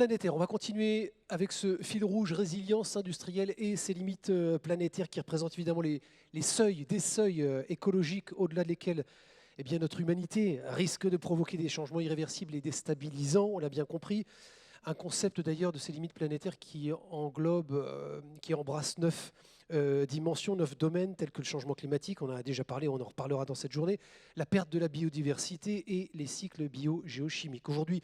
planétaires. On va continuer avec ce fil rouge résilience industrielle et ses limites planétaires qui représentent évidemment les seuils, des seuils écologiques au-delà desquels eh bien, notre humanité risque de provoquer des changements irréversibles et déstabilisants, on l'a bien compris. Un concept d'ailleurs de ces limites planétaires qui englobe, qui embrasse 9 dimensions, 9 domaines tels que le changement climatique, on en a déjà parlé, on en reparlera dans cette journée, la perte de la biodiversité et les cycles biogéochimiques. Aujourd'hui,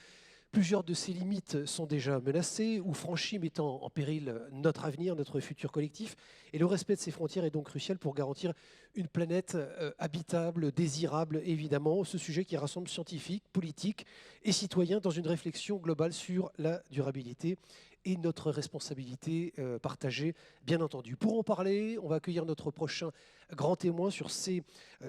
plusieurs de ces limites sont déjà menacées ou franchies, mettant en péril notre avenir, notre futur collectif. Et le respect de ces frontières est donc crucial pour garantir une planète habitable, désirable, évidemment. Ce sujet qui rassemble scientifiques, politiques et citoyens dans une réflexion globale sur la durabilité et notre responsabilité partagée, bien entendu. Pour en parler, on va accueillir notre prochain grand témoin sur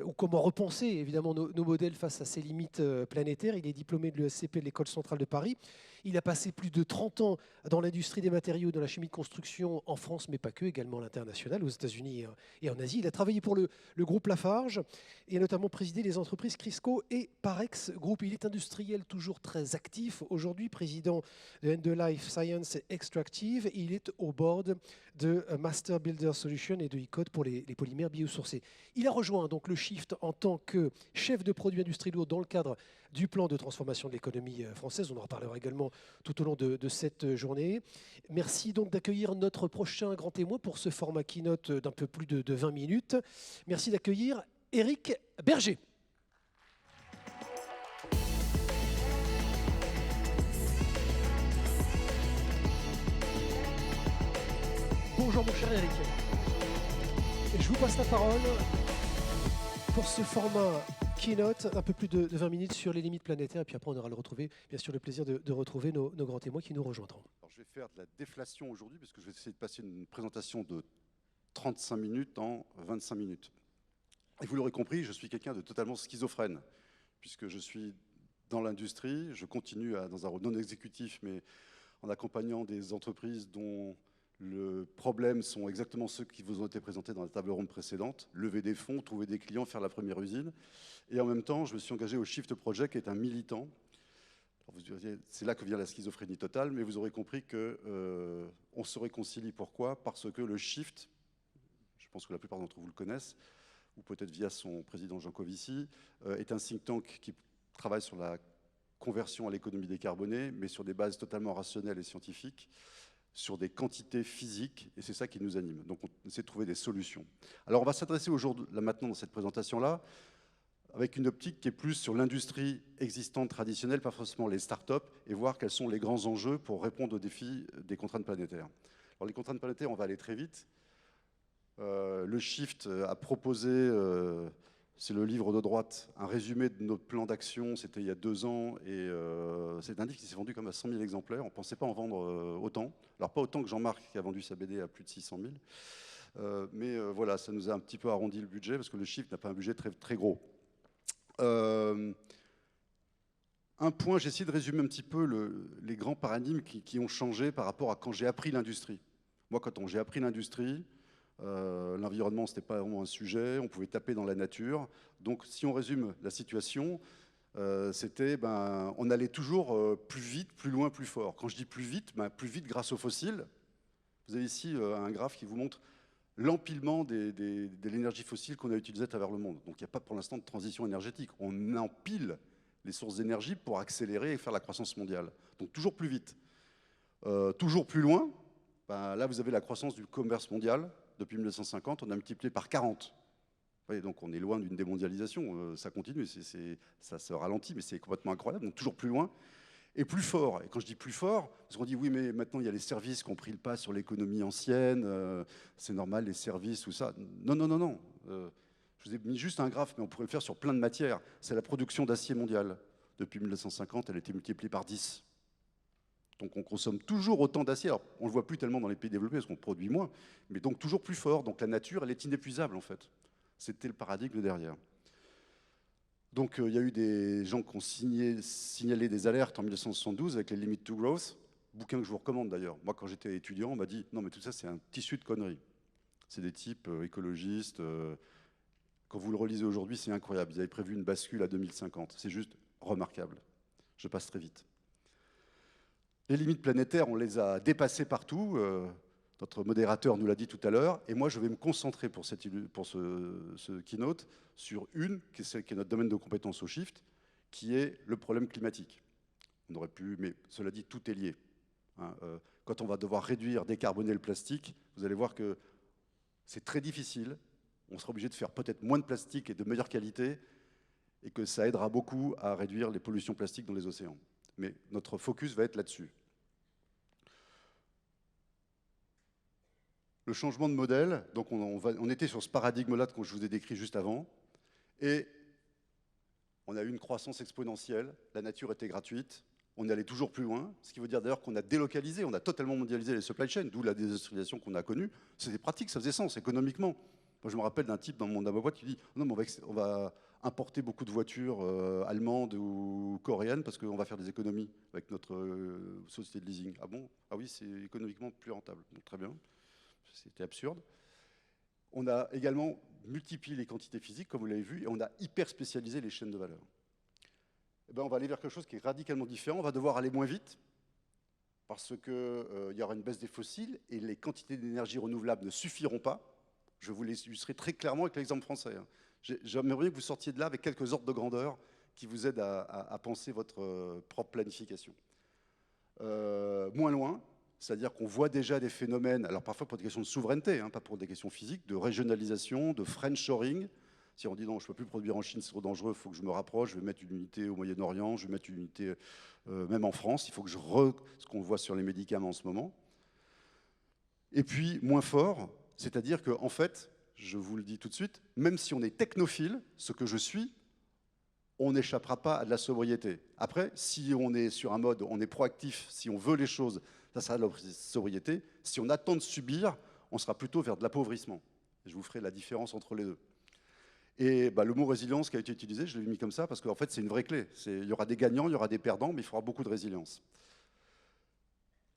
ou comment repenser évidemment nos modèles face à ces limites planétaires. Il est diplômé de l'ESCP de l'École centrale de Paris. Il a passé plus de 30 ans dans l'industrie des matériaux, dans la chimie de construction en France, mais pas que, également à l'international, aux États-Unis et en Asie. Il a travaillé pour le groupe Lafarge et a notamment présidé les entreprises Crisco et Parex Group. Il est industriel toujours très actif. Aujourd'hui, président de End-of-Life Science et Extractive. Il est au board de Master Builder Solutions et de E-Code pour les polymères biosourcés. Il a rejoint donc le Shift en tant que chef de produits industriels lourds dans le cadre du plan de transformation de l'économie française. On en reparlera également tout au long de cette journée. Merci donc d'accueillir notre prochain grand témoin pour ce format keynote d'un peu plus de 20 minutes. Merci d'accueillir Éric Berger. Bonjour mon cher Éric. Et je vous passe la parole pour ce format keynote, un peu plus de 20 minutes sur les limites planétaires. Et puis après, on aura bien sûr le plaisir de retrouver nos grands témoins qui nous rejoindront. Alors, je vais faire de la déflation aujourd'hui parce que je vais essayer de passer une présentation de 35 minutes en 25 minutes. Et vous l'aurez compris, je suis quelqu'un de totalement schizophrène puisque je suis dans l'industrie, je continue dans un rôle non exécutif, mais en accompagnant des entreprises dont le problème sont exactement ceux qui vous ont été présentés dans la table ronde précédente, lever des fonds, trouver des clients, faire la première usine. Et en même temps, je me suis engagé au Shift Project, qui est un militant. C'est là que vient la schizophrénie totale, mais vous aurez compris qu'on se réconcilie. Pourquoi? Parce que le Shift, je pense que la plupart d'entre vous le connaissent, ou peut-être via son président Jean Covici, est un think tank qui travaille sur la conversion à l'économie décarbonée, mais sur des bases totalement rationnelles et scientifiques, sur des quantités physiques, et c'est ça qui nous anime. Donc on essaie de trouver des solutions. Alors on va s'adresser aujourd'hui, là maintenant dans cette présentation-là, avec une optique qui est plus sur l'industrie existante traditionnelle, pas forcément les startups, et voir quels sont les grands enjeux pour répondre aux défis des contraintes planétaires. Alors les contraintes planétaires, on va aller très vite. Le Shift a proposé, c'est le livre de droite, un résumé de notre plan d'action, c'était il y a 2 ans, et c'est un livre qui s'est vendu comme à 100 000 exemplaires, on ne pensait pas en vendre autant. Alors pas autant que Jean-Marc qui a vendu sa BD à plus de 600 000, mais voilà, ça nous a un petit peu arrondi le budget, parce que le Shift n'a pas un budget très, très gros. Un point, j'ai essayé de résumer un petit peu les grands paradigmes qui ont changé par rapport à quand j'ai appris l'industrie. Moi, quand j'ai appris l'industrie, l'environnement, ce n'était pas vraiment un sujet, on pouvait taper dans la nature. Donc, si on résume la situation, c'était, on allait toujours plus vite, plus loin, plus fort. Quand je dis plus vite grâce aux fossiles. Vous avez ici un graphe qui vous montre l'empilement de l'énergie fossile qu'on a utilisée à travers le monde. Donc il n'y a pas pour l'instant de transition énergétique. On empile les sources d'énergie pour accélérer et faire la croissance mondiale. Donc toujours plus vite. Toujours plus loin, là vous avez la croissance du commerce mondial. Depuis 1950, on a multiplié par 40. Vous voyez, donc on est loin d'une démondialisation. Ça continue, ça se ralentit, mais c'est complètement incroyable. Donc toujours plus loin. Et plus fort. Et quand je dis plus fort, parce qu'on dit oui, mais maintenant il y a les services qui ont pris le pas sur l'économie ancienne, c'est normal, les services, tout ça. Non, non, non, non. Je vous ai mis juste un graphe, mais on pourrait le faire sur plein de matières. C'est la production d'acier mondiale. Depuis 1950, elle a été multipliée par 10. Donc on consomme toujours autant d'acier. Alors on ne le voit plus tellement dans les pays développés parce qu'on produit moins, mais donc toujours plus fort. Donc la nature, elle est inépuisable en fait. C'était le paradigme derrière. Donc il y a eu des gens qui ont signalé des alertes en 1972 avec les Limit to Growth, bouquin que je vous recommande d'ailleurs. Moi quand j'étais étudiant, on m'a dit non mais tout ça c'est un tissu de conneries. C'est des types écologistes. Quand vous le relisez aujourd'hui, c'est incroyable. Ils avaient prévu une bascule à 2050. C'est juste remarquable. Je passe très vite. Les limites planétaires, on les a dépassées partout. Notre modérateur nous l'a dit tout à l'heure. Et moi, je vais me concentrer pour ce keynote sur une, qui est celle qui est notre domaine de compétence au Shift, qui est le problème climatique. On aurait pu, mais cela dit, tout est lié. Hein, quand on va devoir réduire, décarboner le plastique, vous allez voir que c'est très difficile. On sera obligé de faire peut-être moins de plastique et de meilleure qualité, et que ça aidera beaucoup à réduire les pollutions plastiques dans les océans. Mais notre focus va être là-dessus. Le changement de modèle, donc on était sur ce paradigme-là que je vous ai décrit juste avant, et on a eu une croissance exponentielle, la nature était gratuite, on est allé toujours plus loin, ce qui veut dire d'ailleurs qu'on a délocalisé, on a totalement mondialisé les supply chains, d'où la désindustrialisation qu'on a connue. C'était pratique, ça faisait sens économiquement. Moi, je me rappelle d'un type dans ma boîte qui dit « Non, mais on va importer beaucoup de voitures allemandes ou coréennes parce qu'on va faire des économies avec notre société de leasing. » Ah bon? Ah oui, c'est économiquement plus rentable. Donc, très bien. C'était absurde. On a également multiplié les quantités physiques, comme vous l'avez vu, et on a hyper spécialisé les chaînes de valeur. Eh ben, on va aller vers quelque chose qui est radicalement différent. On va devoir aller moins vite parce qu'il y aura une baisse des fossiles et les quantités d'énergie renouvelable ne suffiront pas. Je vous l'illustrerai très clairement avec l'exemple français. J'aimerais bien que vous sortiez de là avec quelques ordres de grandeur qui vous aident à penser votre propre planification. Moins loin, c'est-à-dire qu'on voit déjà des phénomènes, alors parfois pour des questions de souveraineté, hein, pas pour des questions physiques, de régionalisation, de friendshoring. Si on dit non, je ne peux plus produire en Chine, c'est trop dangereux, il faut que je me rapproche, je vais mettre une unité au Moyen-Orient, je vais mettre une unité même en France, il faut que ce qu'on voit sur les médicaments en ce moment. Et puis, moins fort, c'est-à-dire qu'en fait, je vous le dis tout de suite, même si on est technophile, ce que je suis, on n'échappera pas à de la sobriété. Après, si on est sur un mode, on est proactif, si on veut les choses, ça sera de la sobriété. Si on attend de subir, on sera plutôt vers de l'appauvrissement. Je vous ferai la différence entre les deux. Et bah, le mot résilience qui a été utilisé, je l'ai mis comme ça parce qu'en fait, c'est une vraie clé. Il y aura des gagnants, il y aura des perdants, mais il faudra beaucoup de résilience.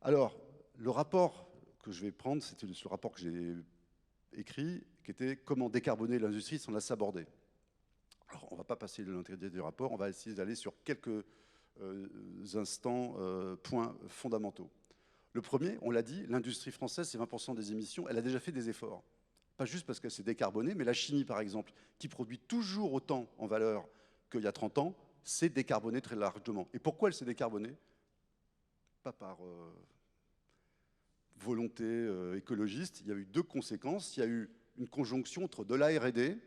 Alors, le rapport que je vais prendre, c'était ce rapport que j'ai écrit, qui était « Comment décarboner l'industrie sans la saborder ». Alors, on ne va pas passer de l'intérieur du rapport, on va essayer d'aller sur quelques points fondamentaux. Le premier, on l'a dit, l'industrie française, c'est 20% des émissions, elle a déjà fait des efforts. Pas juste parce qu'elle s'est décarbonée, mais la chimie, par exemple, qui produit toujours autant en valeur qu'il y a 30 ans, s'est décarbonée très largement. Et pourquoi elle s'est décarbonée? Pas par volonté écologiste, il y a eu deux conséquences. Il y a eu une conjonction entre de la R&D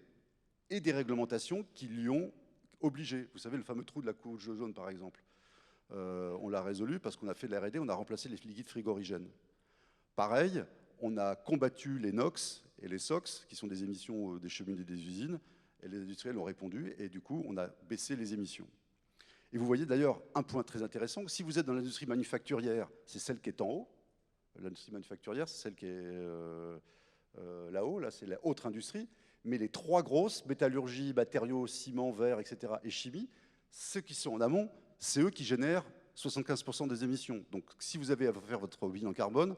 et des réglementations qui l'y ont obligé. Vous savez, le fameux trou de la couche jaune, par exemple. On l'a résolu parce qu'on a fait de la R&D, on a remplacé les liquides frigorigènes. Pareil, on a combattu les NOx et les SOx, qui sont des émissions des cheminées et des usines, et les industriels ont répondu, et du coup, on a baissé les émissions. Et vous voyez d'ailleurs un point très intéressant, si vous êtes dans l'industrie manufacturière, c'est celle qui est en haut. L'industrie manufacturière, c'est celle qui est là-haut, là, c'est la haute industrie. Mais les trois grosses, métallurgie, matériaux, ciment, verre, etc., et chimie, ceux qui sont en amont, c'est eux qui génèrent 75% des émissions. Donc si vous avez à faire votre bilan carbone,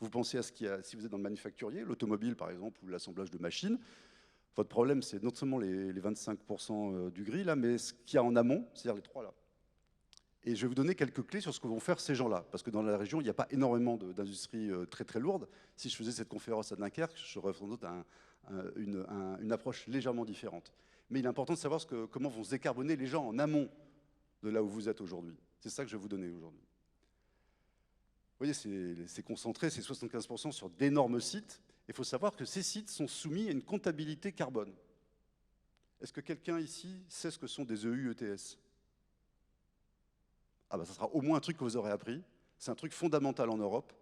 vous pensez à ce qu'il y a, si vous êtes dans le manufacturier, l'automobile par exemple, ou l'assemblage de machines, votre problème c'est non seulement les 25% du gris là, mais ce qu'il y a en amont, c'est-à-dire les trois là. Et je vais vous donner quelques clés sur ce que vont faire ces gens-là, parce que dans la région, il n'y a pas énormément d'industries très très lourdes. Si je faisais cette conférence à Dunkerque, j'aurais sans doute une approche légèrement différente. Mais il est important de savoir comment vont se décarboner les gens en amont de là où vous êtes aujourd'hui. C'est ça que je vais vous donner aujourd'hui. Vous voyez, c'est concentré, c'est 75% sur d'énormes sites. Il faut savoir que ces sites sont soumis à une comptabilité carbone. Est-ce que quelqu'un ici sait ce que sont des EU ETS? Ah ben, ça sera au moins un truc que vous aurez appris. C'est un truc fondamental en Europe.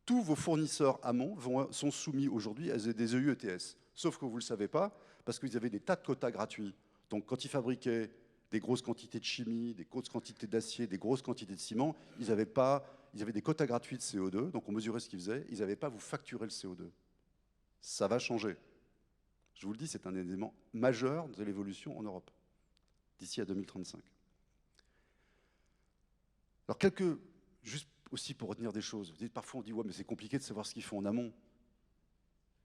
Tous vos fournisseurs amont sont soumis aujourd'hui à des EU ETS. Sauf que vous ne le savez pas, parce qu'ils avaient des tas de quotas gratuits. Donc quand ils fabriquaient des grosses quantités de chimie, des grosses quantités d'acier, des grosses quantités de ciment, ils avaient des quotas gratuits de CO2, donc on mesurait ce qu'ils faisaient, ils n'avaient pas à vous facturer le CO2. Ça va changer. Je vous le dis, c'est un élément majeur de l'évolution en Europe, d'ici à 2035. Alors juste aussi pour retenir des choses, parfois on dit « ouais mais c'est compliqué de savoir ce qu'ils font en amont ».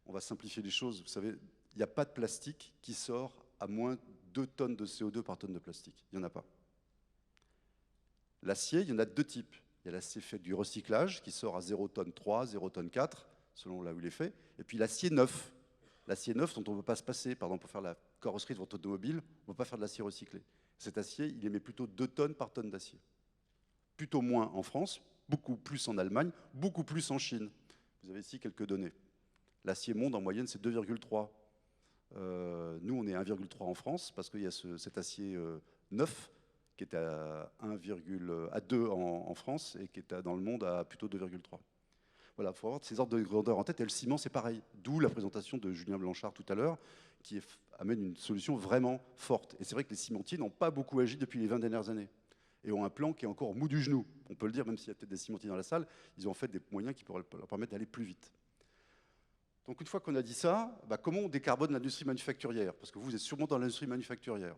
On va simplifier les choses, vous savez, il n'y a pas de plastique qui sort à moins 2 tonnes de CO2 par tonne de plastique, il n'y en a pas. L'acier, il y en a deux types. Il y a l'acier fait du recyclage qui sort à 0,3 tonnes, 0,4 tonnes, selon là où il est fait. Et puis l'acier neuf. L'acier neuf dont on ne peut pas se passer. Par exemple, pour faire la carrosserie de votre automobile, on ne peut pas faire de l'acier recyclé. Cet acier, il émet plutôt 2 tonnes par tonne d'acier. Plutôt moins en France, beaucoup plus en Allemagne, beaucoup plus en Chine. Vous avez ici quelques données. L'acier monde, en moyenne, c'est 2,3. Nous, on est 1,3 en France parce qu'il y a cet acier neuf qui est à 2 en France et qui est dans le monde à plutôt 2,3. Voilà, il faut avoir ces ordres de grandeur en tête. Et le ciment, c'est pareil. D'où la présentation de Julien Blanchard tout à l'heure, qui amène une solution vraiment forte. Et c'est vrai que les cimentiers n'ont pas beaucoup agi depuis les 20 dernières années et ont un plan qui est encore mou du genou. On peut le dire, même s'il y a peut-être des cimentiers dans la salle, ils ont en fait des moyens qui pourraient leur permettre d'aller plus vite. Donc une fois qu'on a dit ça, comment on décarbone l'industrie manufacturière? Parce que vous êtes sûrement dans l'industrie manufacturière.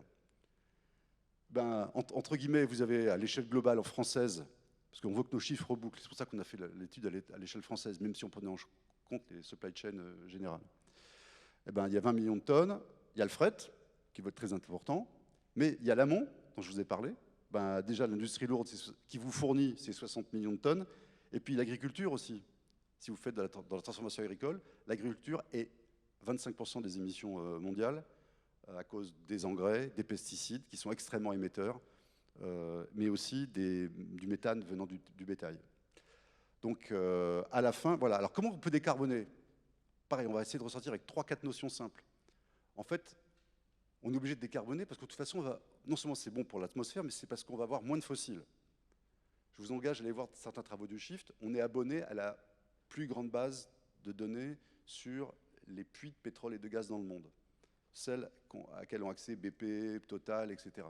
Entre guillemets, vous avez à l'échelle globale française, parce qu'on veut que nos chiffres rebouclent, c'est pour ça qu'on a fait l'étude à l'échelle française, même si on prenait en compte les supply chains générales. Il y a 20 millions de tonnes, il y a le fret, qui va être très important, mais il y a l'amont, dont je vous ai parlé. Déjà, l'industrie lourde qui vous fournit ces 60 millions de tonnes, et puis l'agriculture aussi. Si vous faites dans la transformation agricole, l'agriculture est 25% des émissions mondiales à cause des engrais, des pesticides qui sont extrêmement émetteurs, mais aussi du méthane venant du bétail. Donc à la fin, voilà. Alors comment on peut décarboner? Pareil, on va essayer de ressortir avec 3-4 notions simples. En fait, on est obligé de décarboner parce que de toute façon, non seulement c'est bon pour l'atmosphère, mais c'est parce qu'on va avoir moins de fossiles. Je vous engage à aller voir certains travaux du Shift. On est abonné à la plus grande base de données sur les puits de pétrole et de gaz dans le monde, celles à laquelle ont accès BP, Total, etc.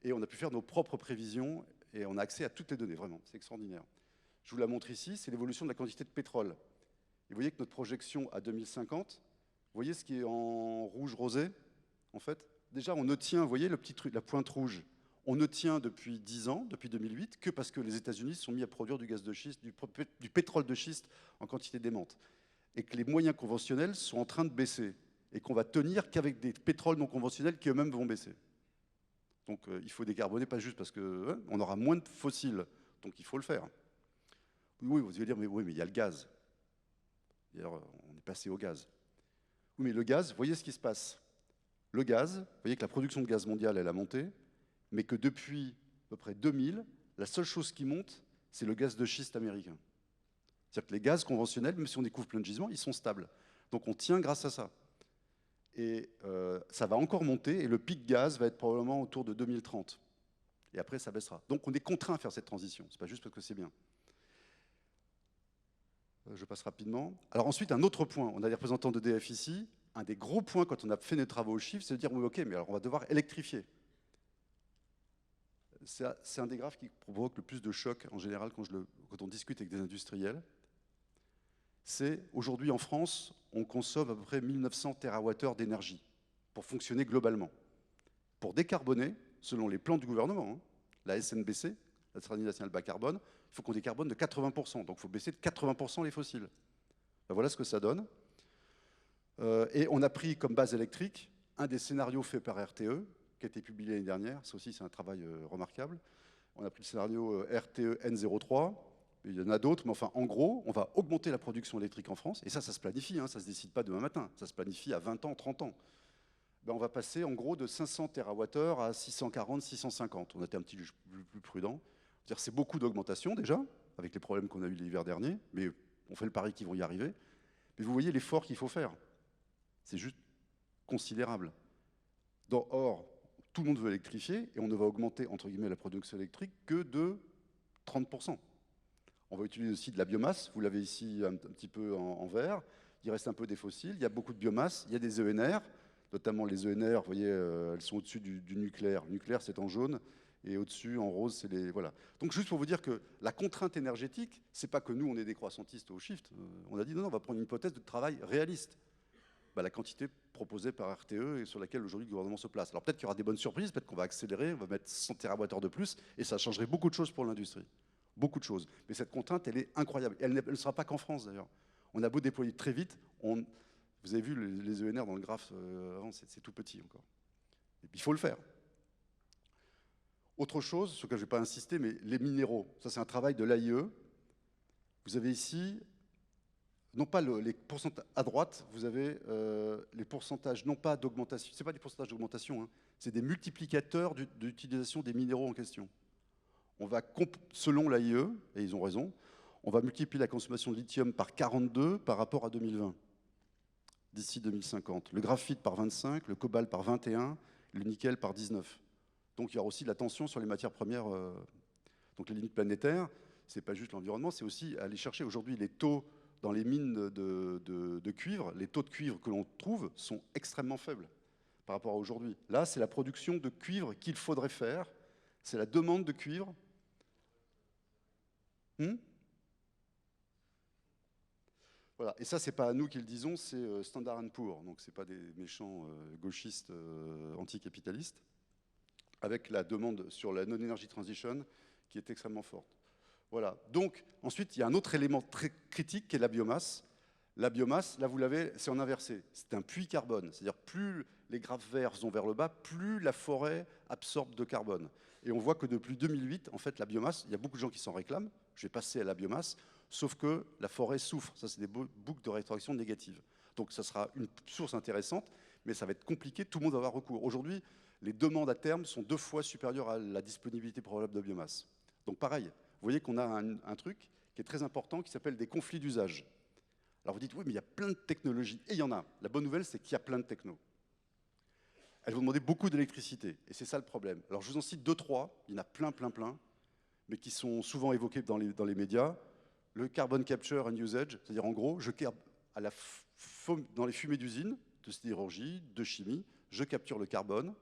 Et on a pu faire nos propres prévisions et on a accès à toutes les données, vraiment, c'est extraordinaire. Je vous la montre ici, c'est l'évolution de la quantité de pétrole. Et vous voyez que notre projection à 2050, vous voyez ce qui est en rouge rosé, en fait. Déjà, on ne tient, vous voyez le petit truc, la pointe rouge, on ne tient depuis 10 ans, depuis 2008, que parce que les États-Unis se sont mis à produire du gaz de schiste, du pétrole de schiste en quantité démente. Et que les moyens conventionnels sont en train de baisser. Et qu'on va tenir qu'avec des pétroles non conventionnels qui eux-mêmes vont baisser. Donc il faut décarboner, pas juste parce qu'on aura moins de fossiles, donc il faut le faire. Oui, vous allez dire, mais il y a le gaz. D'ailleurs, on est passé au gaz. Oui, mais le gaz, vous voyez ce qui se passe. Le gaz, vous voyez que la production de gaz mondiale, elle a monté, mais que depuis à peu près 2000, la seule chose qui monte, c'est le gaz de schiste américain. C'est-à-dire que les gaz conventionnels, même si on découvre plein de gisements, ils sont stables. Donc on tient grâce à ça. Et ça va encore monter, et le pic gaz va être probablement autour de 2030. Et après, ça baissera. Donc on est contraint à faire cette transition. Ce n'est pas juste parce que c'est bien. Je passe rapidement. Alors ensuite, un autre point. On a des représentants d'EDF ici. Un des gros points quand on a fait nos travaux au chiffre, c'est de dire, oui, ok, mais alors on va devoir électrifier. C'est un des graphes qui provoque le plus de choc en général quand on discute avec des industriels. C'est aujourd'hui en France, on consomme à peu près 1900 TWh d'énergie pour fonctionner globalement. Pour décarboner, selon les plans du gouvernement, la SNBC, la Stratégie nationale bas carbone, il faut qu'on décarbone de 80%. Donc il faut baisser de 80% les fossiles. Voilà ce que ça donne. Et on a pris comme base électrique un des scénarios faits par RTE, qui a été publié l'année dernière. Ça aussi, c'est un travail remarquable. On a pris le scénario RTE N03. Il y en a d'autres, mais enfin, en gros, on va augmenter la production électrique en France. Et ça se planifie, ça ne se décide pas demain matin. Ça se planifie à 20 ans, 30 ans. On va passer en gros de 500 TWh à 640, 650. On a été un petit peu plus prudent. C'est beaucoup d'augmentation déjà, avec les problèmes qu'on a eu l'hiver dernier, mais on fait le pari qu'ils vont y arriver. Mais vous voyez l'effort qu'il faut faire. C'est juste considérable. Or, tout le monde veut électrifier et on ne va augmenter, entre guillemets, la production électrique que de 30%. On va utiliser aussi de la biomasse. Vous l'avez ici un petit peu en vert. Il reste un peu des fossiles. Il y a beaucoup de biomasse. Il y a des ENR, notamment les ENR, vous voyez, elles sont au-dessus du nucléaire. Le nucléaire, c'est en jaune. Et au-dessus, en rose, c'est les... Voilà. Donc juste pour vous dire que la contrainte énergétique, c'est pas que nous, on est des croissantistes au Shift. On a dit non, on va prendre une hypothèse de travail réaliste. La quantité proposée par RTE et sur laquelle aujourd'hui le gouvernement se place. Alors peut-être qu'il y aura des bonnes surprises, peut-être qu'on va accélérer, on va mettre 100 TWh de plus, et ça changerait beaucoup de choses pour l'industrie. Beaucoup de choses. Mais cette contrainte, elle est incroyable. Elle ne sera pas qu'en France, d'ailleurs. On a beau déployer très vite, vous avez vu les ENR dans le graphe avant, c'est tout petit encore. Et puis il faut le faire. Autre chose, sur laquelle je ne vais pas insister, mais les minéraux. Ça, c'est un travail de l'AIE. Vous avez ici, non pas les pourcentages à droite, vous avez les pourcentages, non pas d'augmentation, ce n'est pas des pourcentages d'augmentation, hein, c'est des multiplicateurs d'utilisation des minéraux en question. On va, selon l'AIE, et ils ont raison, on va multiplier la consommation de lithium par 42 par rapport à 2020, d'ici 2050. Le graphite par 25, le cobalt par 21, le nickel par 19. Donc il y aura aussi la tension sur les matières premières, donc les limites planétaires. Ce n'est pas juste l'environnement, c'est aussi aller chercher aujourd'hui les taux dans les mines de cuivre. Les taux de cuivre que l'on trouve sont extrêmement faibles par rapport à aujourd'hui. Là, c'est la production de cuivre qu'il faudrait faire. C'est la demande de cuivre. Voilà. Et ça, ce n'est pas à nous qui le disons, c'est Standard & Poor's. Donc, ce n'est pas des méchants gauchistes anticapitalistes, avec la demande sur la non-energy transition qui est extrêmement forte. Voilà. Donc, ensuite, il y a un autre élément très critique qui est la biomasse. La biomasse, là, vous l'avez, c'est en inversé. C'est un puits carbone. C'est-à-dire, plus les graphes verts vont vers le bas, plus la forêt absorbe de carbone. Et on voit que depuis 2008, en fait, la biomasse, il y a beaucoup de gens qui s'en réclament. Je vais passer à la biomasse, sauf que la forêt souffre. Ça, c'est des boucles de rétroaction négatives. Donc, ça sera une source intéressante, mais ça va être compliqué. Tout le monde va avoir recours. Aujourd'hui, les demandes à terme sont 2 fois supérieures à la disponibilité probable de biomasse. Donc, pareil, vous voyez qu'on a un truc qui est très important, qui s'appelle des conflits d'usage. Alors vous dites, oui, mais il y a plein de technologies. Et il y en a. La bonne nouvelle, c'est qu'il y a plein de technos. Elles vont demander beaucoup d'électricité. Et c'est ça le problème. Alors je vous en cite 2, 3. Il y en a plein, mais qui sont souvent évoqués dans les médias. Le carbon capture and usage, c'est-à-dire en gros, dans les fumées d'usine, de sidérurgie, de chimie, je capture le carbone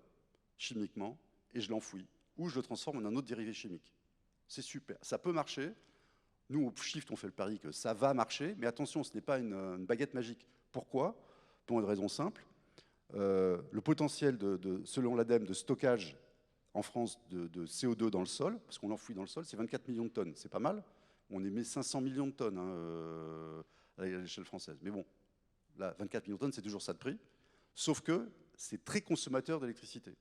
chimiquement et je l'enfouis. Ou je le transforme en un autre dérivé chimique. C'est super. Ça peut marcher. Nous, au Shift, on fait le pari que ça va marcher, mais attention, ce n'est pas une baguette magique. Pourquoi? Pour une raison simple. Le potentiel, selon l'ADEME, de stockage en France de CO2 dans le sol, parce qu'on l'enfouit dans le sol, c'est 24 millions de tonnes. C'est pas mal. On émet 500 millions de tonnes à l'échelle française. Mais bon, là, 24 millions de tonnes, c'est toujours ça de prix. Sauf que c'est très consommateur d'électricité.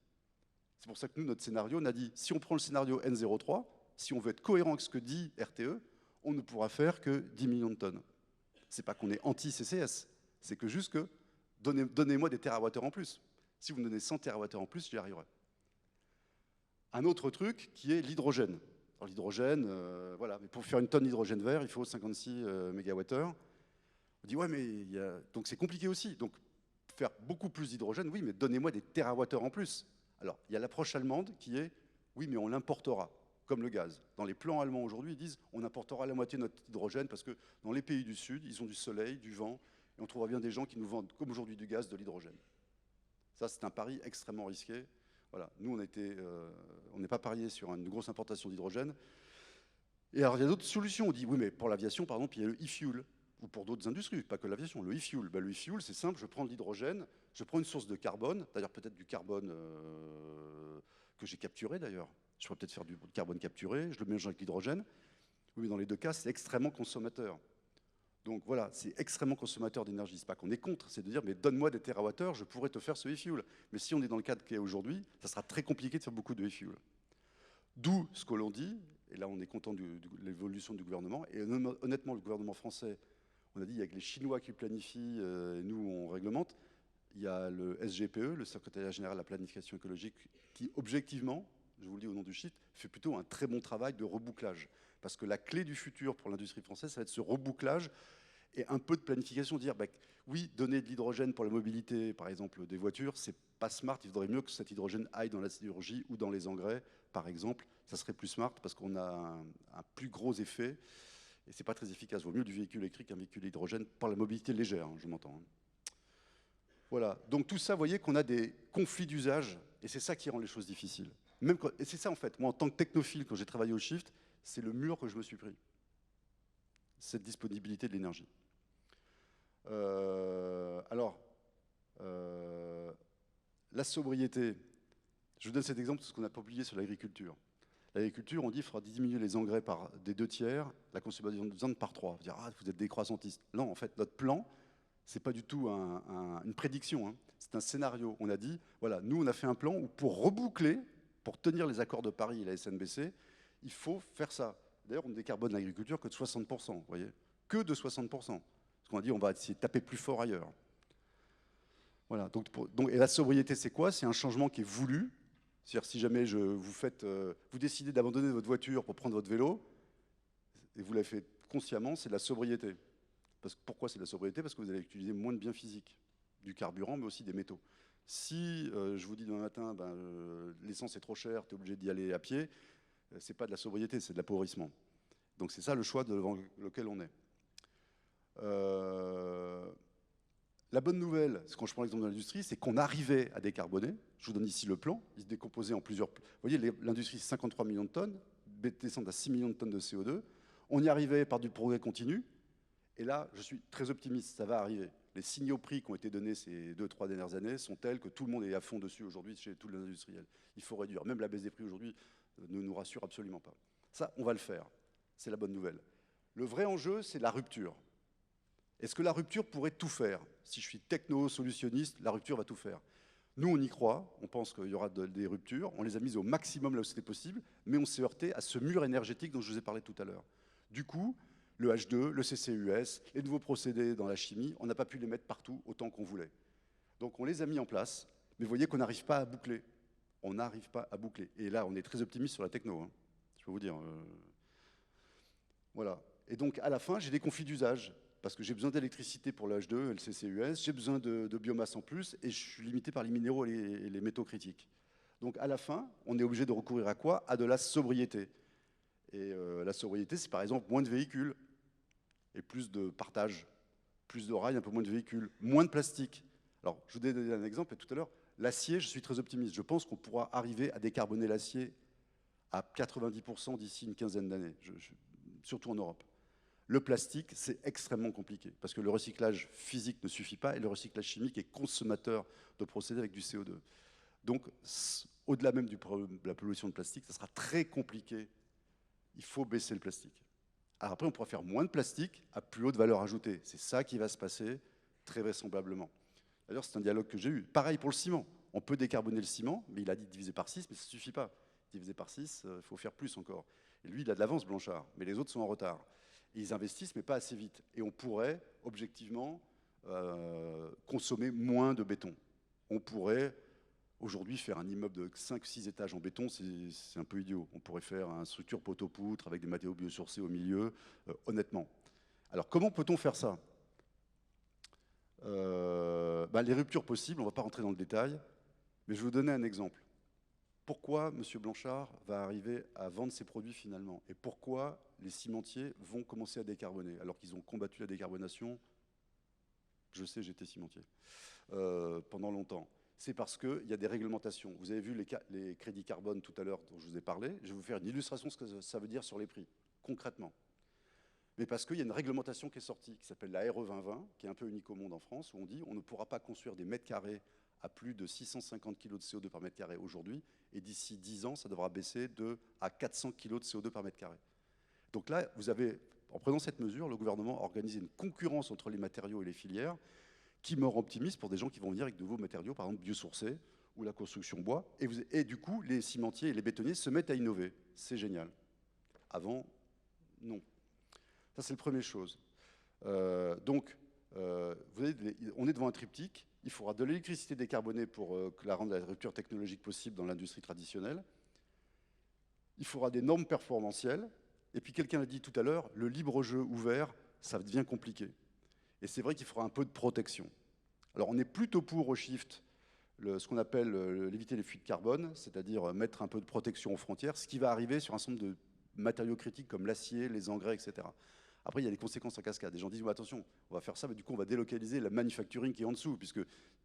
C'est pour ça que nous, notre scénario, on a dit, si on prend le scénario N03, si on veut être cohérent avec ce que dit RTE, on ne pourra faire que 10 millions de tonnes. Ce n'est pas qu'on est anti-CCS, c'est que juste que donnez-moi des térawattheures en plus. Si vous me donnez 100 térawattheures en plus, j'y arriverai. Un autre truc qui est l'hydrogène. Alors l'hydrogène, voilà, mais pour faire une tonne d'hydrogène vert, il faut 56 mégawattheures. On dit, ouais, mais donc c'est compliqué aussi. Donc faire beaucoup plus d'hydrogène, oui, mais donnez-moi des térawattheures en plus. Alors, il y a l'approche allemande qui est, oui, mais on l'importera, comme le gaz. Dans les plans allemands aujourd'hui, ils disent on importera la moitié de notre hydrogène parce que dans les pays du Sud, ils ont du soleil, du vent, et on trouvera bien des gens qui nous vendent, comme aujourd'hui, du gaz, de l'hydrogène. Ça, c'est un pari extrêmement risqué. Voilà. Nous, on n'est pas parié sur une grosse importation d'hydrogène. Et alors, il y a d'autres solutions. On dit, oui, mais pour l'aviation, par exemple, il y a le e-fuel, ou pour d'autres industries, pas que l'aviation. Le e-fuel, ben, le e-fuel, c'est simple, je prends de l'hydrogène, je prends une source de carbone, d'ailleurs peut-être du carbone que j'ai capturé d'ailleurs. Je pourrais peut-être faire du carbone capturé, je le mélange avec l'hydrogène. Oui, mais dans les deux cas, c'est extrêmement consommateur. Donc voilà, c'est extrêmement consommateur d'énergie. C'est pas qu'on est contre, c'est de dire, mais donne-moi des térawattheures, je pourrais te faire ce e-fuel. Mais si on est dans le cadre qu'il y a aujourd'hui, ça sera très compliqué de faire beaucoup de e-fuel. D'où ce que l'on dit, et là on est content de l'évolution du gouvernement, et honnêtement, le gouvernement français, on a dit, il y a que les Chinois qui planifient, et nous on réglemente. Il y a le SGPE, le secrétariat général à la planification écologique, qui objectivement, je vous le dis au nom du Shift, fait plutôt un très bon travail de rebouclage. Parce que la clé du futur pour l'industrie française, ça va être ce rebouclage et un peu de planification, dire bah, oui, donner de l'hydrogène pour la mobilité, par exemple, des voitures, c'est pas smart. Il faudrait mieux que cet hydrogène aille dans la sidérurgie ou dans les engrais, par exemple. Ça serait plus smart parce qu'on a un plus gros effet et c'est pas très efficace. Il vaut mieux du véhicule électrique qu'un véhicule hydrogène pour la mobilité légère, hein, je m'entends. Voilà. Donc tout ça, vous voyez qu'on a des conflits d'usage et c'est ça qui rend les choses difficiles. Et c'est ça, en fait, moi, en tant que technophile, quand j'ai travaillé au Shift, c'est le mur que je me suis pris. Cette disponibilité de l'énergie. La sobriété. Je vous donne cet exemple de ce qu'on a publié sur l'agriculture. L'agriculture, on dit qu'il faudra diminuer les engrais des 2/3, la consommation de viande par 3. Vous dire, ah, vous êtes des croissantistes. Non, en fait, notre plan, ce n'est pas du tout une prédiction, hein. C'est un scénario. On a dit, voilà, nous, on a fait un plan où pour reboucler, Pour tenir les accords de Paris et la SNBC, il faut faire ça. D'ailleurs, on ne décarbone l'agriculture que de 60%, vous voyez, que de 60%. Parce qu'on a dit on va essayer de taper plus fort ailleurs. Voilà. Et la sobriété, c'est quoi? C'est un changement qui est voulu. C'est-à-dire si jamais vous décidez d'abandonner votre voiture pour prendre votre vélo, et vous l'avez fait consciemment, c'est de la sobriété. Pourquoi c'est de la sobriété? Parce que vous allez utiliser moins de biens physiques, du carburant, mais aussi des métaux. Si je vous dis demain matin, l'essence est trop chère, tu es obligé d'y aller à pied, c'est pas de la sobriété, c'est de l'appauvrissement. Donc c'est ça le choix devant lequel on est. La bonne nouvelle, quand je prends l'exemple de l'industrie, c'est qu'on arrivait à décarboner. Je vous donne ici le plan. Il se décomposait en plusieurs. Vous voyez, l'industrie, c'est 53 millions de tonnes, descendre à 6 millions de tonnes de CO2. On y arrivait par du progrès continu. Et là, je suis très optimiste, ça va arriver. Les signaux prix qui ont été donnés ces 2-3 dernières années sont tels que tout le monde est à fond dessus aujourd'hui chez tous les industriels. Il faut réduire. Même la baisse des prix aujourd'hui ne nous rassure absolument pas. Ça, on va le faire. C'est la bonne nouvelle. Le vrai enjeu, c'est la rupture. Est-ce que la rupture pourrait tout faire? Si je suis techno-solutionniste, la rupture va tout faire. Nous, on y croit, on pense qu'il y aura des ruptures, on les a mises au maximum là où c'était possible, mais on s'est heurté à ce mur énergétique dont je vous ai parlé tout à l'heure. Du coup, le H2, le CCUS, les nouveaux procédés dans la chimie, on n'a pas pu les mettre partout autant qu'on voulait. Donc on les a mis en place, mais vous voyez qu'on n'arrive pas à boucler. On n'arrive pas à boucler. Et là, on est très optimiste sur la techno, hein. Je peux vous dire. Voilà. Et donc, à la fin, j'ai des conflits d'usage. Parce que j'ai besoin d'électricité pour le H2 et le CCUS, j'ai besoin de biomasse en plus, et je suis limité par les minéraux et les métaux critiques. Donc à la fin, on est obligé de recourir à quoi? À de la sobriété. Et la sobriété, c'est par exemple moins de véhicules, et plus de partage, plus de rails, un peu moins de véhicules, moins de plastique. Alors, je vous ai donné un exemple, et tout à l'heure, l'acier, je suis très optimiste. Je pense qu'on pourra arriver à décarboner l'acier à 90% d'ici une quinzaine d'années, surtout en Europe. Le plastique, c'est extrêmement compliqué parce que le recyclage physique ne suffit pas et le recyclage chimique est consommateur de procédés avec du CO2. Donc, au-delà même de la pollution de plastique, ça sera très compliqué. Il faut baisser le plastique. Alors après, on pourra faire moins de plastique à plus haute valeur ajoutée. C'est ça qui va se passer très vraisemblablement. D'ailleurs, c'est un dialogue que j'ai eu. Pareil pour le ciment. On peut décarboner le ciment, mais il a dit diviser par 6, mais ça ne suffit pas. Diviser par 6, il faut faire plus encore. Et lui, il a de l'avance, Blanchard, mais les autres sont en retard. Et ils investissent, mais pas assez vite. Et on pourrait, objectivement, consommer moins de béton. On pourrait, aujourd'hui, faire un immeuble de 5-6 étages en béton, c'est un peu idiot. On pourrait faire une structure poteau-poutre avec des matériaux biosourcés au milieu, honnêtement. Alors, comment peut-on faire ça? Les ruptures possibles, on ne va pas rentrer dans le détail, mais je vais vous donner un exemple. Pourquoi M. Blanchard va arriver à vendre ses produits finalement? Et pourquoi les cimentiers vont commencer à décarboner alors qu'ils ont combattu la décarbonation? Je sais, j'étais cimentier pendant longtemps. C'est parce qu'il y a des réglementations. Vous avez vu les crédits carbone tout à l'heure dont je vous ai parlé. Je vais vous faire une illustration de ce que ça veut dire sur les prix, concrètement. Mais parce qu'il y a une réglementation qui est sortie, qui s'appelle la RE 2020, qui est un peu unique au monde en France, où on dit on ne pourra pas construire des mètres carrés à plus de 650 kg de CO2 par mètre carré aujourd'hui, et d'ici 10 ans, ça devra baisser à 400 kg de CO2 par mètre carré. Donc là, vous avez, en prenant cette mesure, le gouvernement a organisé une concurrence entre les matériaux et les filières qui me rend optimiste pour des gens qui vont venir avec de nouveaux matériaux, par exemple biosourcés ou la construction bois. Et du coup, les cimentiers et les bétonniers se mettent à innover. C'est génial. Avant, non. Ça, c'est la première chose. Vous voyez, on est devant un triptyque. Il faudra de l'électricité décarbonée pour rendre la rupture technologique possible dans l'industrie traditionnelle. Il faudra des normes performantielles. Et puis quelqu'un l'a dit tout à l'heure, le libre jeu ouvert, ça devient compliqué. Et c'est vrai qu'il faudra un peu de protection. Alors on est plutôt pour au Shift ce qu'on appelle éviter les fuites carbone, c'est-à-dire mettre un peu de protection aux frontières, ce qui va arriver sur un certain nombre de matériaux critiques comme l'acier, les engrais, etc. Après, il y a des conséquences en cascade. Les gens disent, attention, on va faire ça, mais du coup, on va délocaliser la manufacturing qui est en dessous, puisque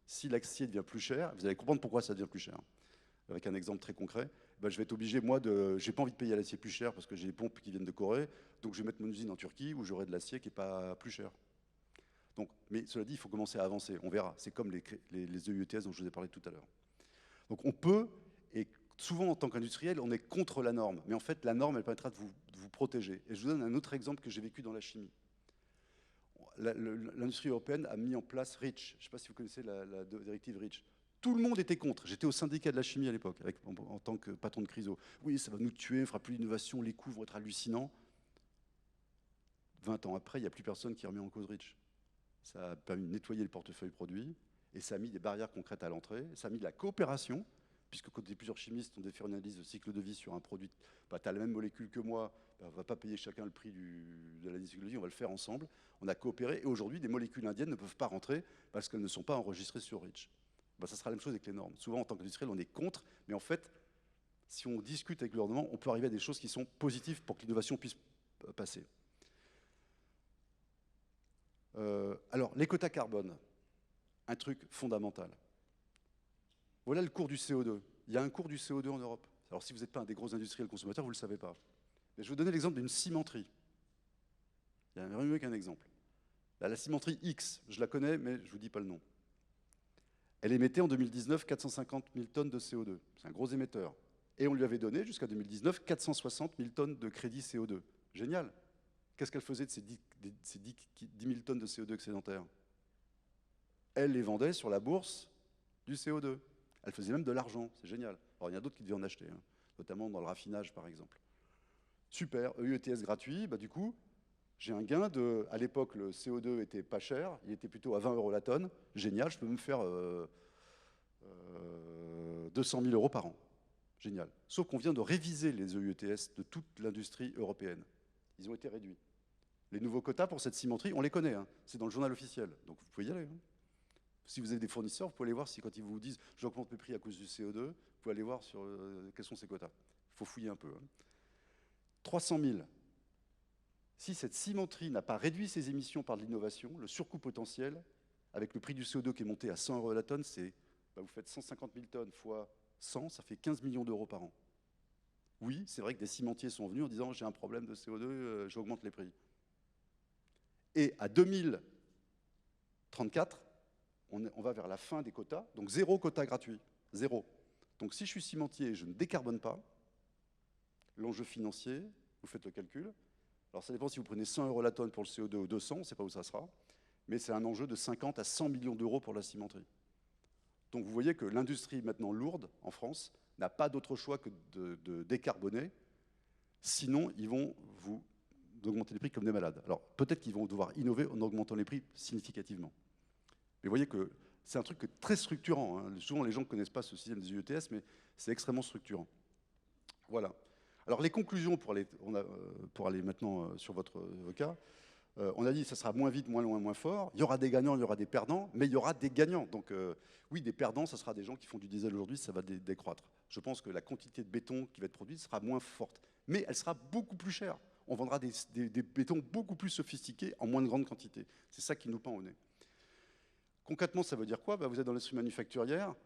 si l'acier devient plus cher, vous allez comprendre pourquoi ça devient plus cher. Avec un exemple très concret, je vais être obligé, moi, j'ai pas envie de payer l'acier plus cher parce que j'ai des pompes qui viennent de Corée, donc je vais mettre mon usine en Turquie où j'aurai de l'acier qui n'est pas plus cher. Donc, mais cela dit, il faut commencer à avancer, on verra. C'est comme les EUTS dont je vous ai parlé tout à l'heure. Donc on peut, et souvent en tant qu'industriel, on est contre la norme, mais en fait la norme, elle permettra de vous protéger. Et je vous donne un autre exemple que j'ai vécu dans la chimie. L'industrie européenne a mis en place REACH. Je ne sais pas si vous connaissez la directive REACH. Tout le monde était contre. J'étais au syndicat de la chimie à l'époque, en tant que patron de Chryso. Oui, ça va nous tuer, on ne fera plus d'innovation, les coûts vont être hallucinants. 20 ans après, il n'y a plus personne qui remet en cause REACH. Ça a permis de nettoyer le portefeuille produit, et ça a mis des barrières concrètes à l'entrée, ça a mis de la coopération, puisque quand plusieurs chimistes ont fait une analyse de cycle de vie sur un produit, bah, tu as la même molécule que moi, bah, on ne va pas payer chacun le prix de la cycle de vie, on va le faire ensemble. On a coopéré, et aujourd'hui, des molécules indiennes ne peuvent pas rentrer parce qu'elles ne sont pas enregistrées sur REACH. Bah, ça sera la même chose avec les normes. Souvent, en tant qu'industriel, on est contre, mais en fait, si on discute avec le gouvernement, on peut arriver à des choses qui sont positives pour que l'innovation puisse passer. Alors, les quotas carbone, un truc fondamental. Voilà le cours du CO2. Il y a un cours du CO2 en Europe. Alors, si vous n'êtes pas un des gros industriels consommateurs, vous ne le savez pas. Mais je vais vous donner l'exemple d'une cimenterie. Il y a rien mieux qu'un exemple. Là, la cimenterie X, je la connais, mais je ne vous dis pas le nom. Elle émettait en 2019 450 000 tonnes de CO2. C'est un gros émetteur. Et on lui avait donné, jusqu'à 2019, 460 000 tonnes de crédit CO2. Génial. Qu'est-ce qu'elle faisait de ces 10 000 tonnes de CO2 excédentaires? Elle les vendait sur la bourse du CO2. Elle faisait même de l'argent, c'est génial. Alors il y en a d'autres qui devaient en acheter, hein, notamment dans le raffinage par exemple. Super, EUTS gratuit, bah, du coup, j'ai un gain de... À l'époque, le CO2 était pas cher, il était plutôt à 20 € la tonne. Génial, je peux me faire 200 000 € par an. Génial. Sauf qu'on vient de réviser les EUTS de toute l'industrie européenne. Ils ont été réduits. Les nouveaux quotas pour cette cimenterie, on les connaît, hein. C'est dans le journal officiel, donc vous pouvez y aller. Hein. Si vous avez des fournisseurs, vous pouvez aller voir si quand ils vous disent « j'augmente mes prix à cause du CO2 », vous pouvez aller voir sur quels sont ces quotas. Il faut fouiller un peu. Hein. 300 000. Si cette cimenterie n'a pas réduit ses émissions par de l'innovation, le surcoût potentiel, avec le prix du CO2 qui est monté à 100 € la tonne, c'est bah, vous faites 150 000 tonnes fois 100, ça fait 15 millions d'euros par an. Oui, c'est vrai que des cimentiers sont venus en disant « j'ai un problème de CO2, j'augmente les prix ». Et à 2034, on va vers la fin des quotas, donc 0 quota gratuit, 0. Donc si je suis cimentier et je ne décarbone pas, l'enjeu financier, vous faites le calcul, alors ça dépend si vous prenez 100 € la tonne pour le CO2 ou 200, on ne sait pas où ça sera, mais c'est un enjeu de 50 à 100 millions d'euros pour la cimenterie. Donc vous voyez que l'industrie maintenant lourde en France n'a pas d'autre choix que de décarboner, sinon ils vont vous d'augmenter les prix comme des malades. Alors peut-être qu'ils vont devoir innover en augmentant les prix significativement. Mais vous voyez que c'est un truc très structurant. Hein. Souvent les gens ne connaissent pas ce système des UETS, mais c'est extrêmement structurant. Voilà. Alors les conclusions pour aller maintenant sur votre cas, on a dit que ça sera moins vite, moins loin, moins fort. Il y aura des gagnants, il y aura des perdants, mais il y aura des gagnants. Donc oui, des perdants, ça sera des gens qui font du diesel aujourd'hui, ça va décroître. Je pense que la quantité de béton qui va être produite sera moins forte, mais elle sera beaucoup plus chère. On vendra des bétons beaucoup plus sophistiqués en moins de grande quantité. C'est ça qui nous pend au nez. Concrètement, ça veut dire quoi? Vous êtes dans l'industrie manufacturière,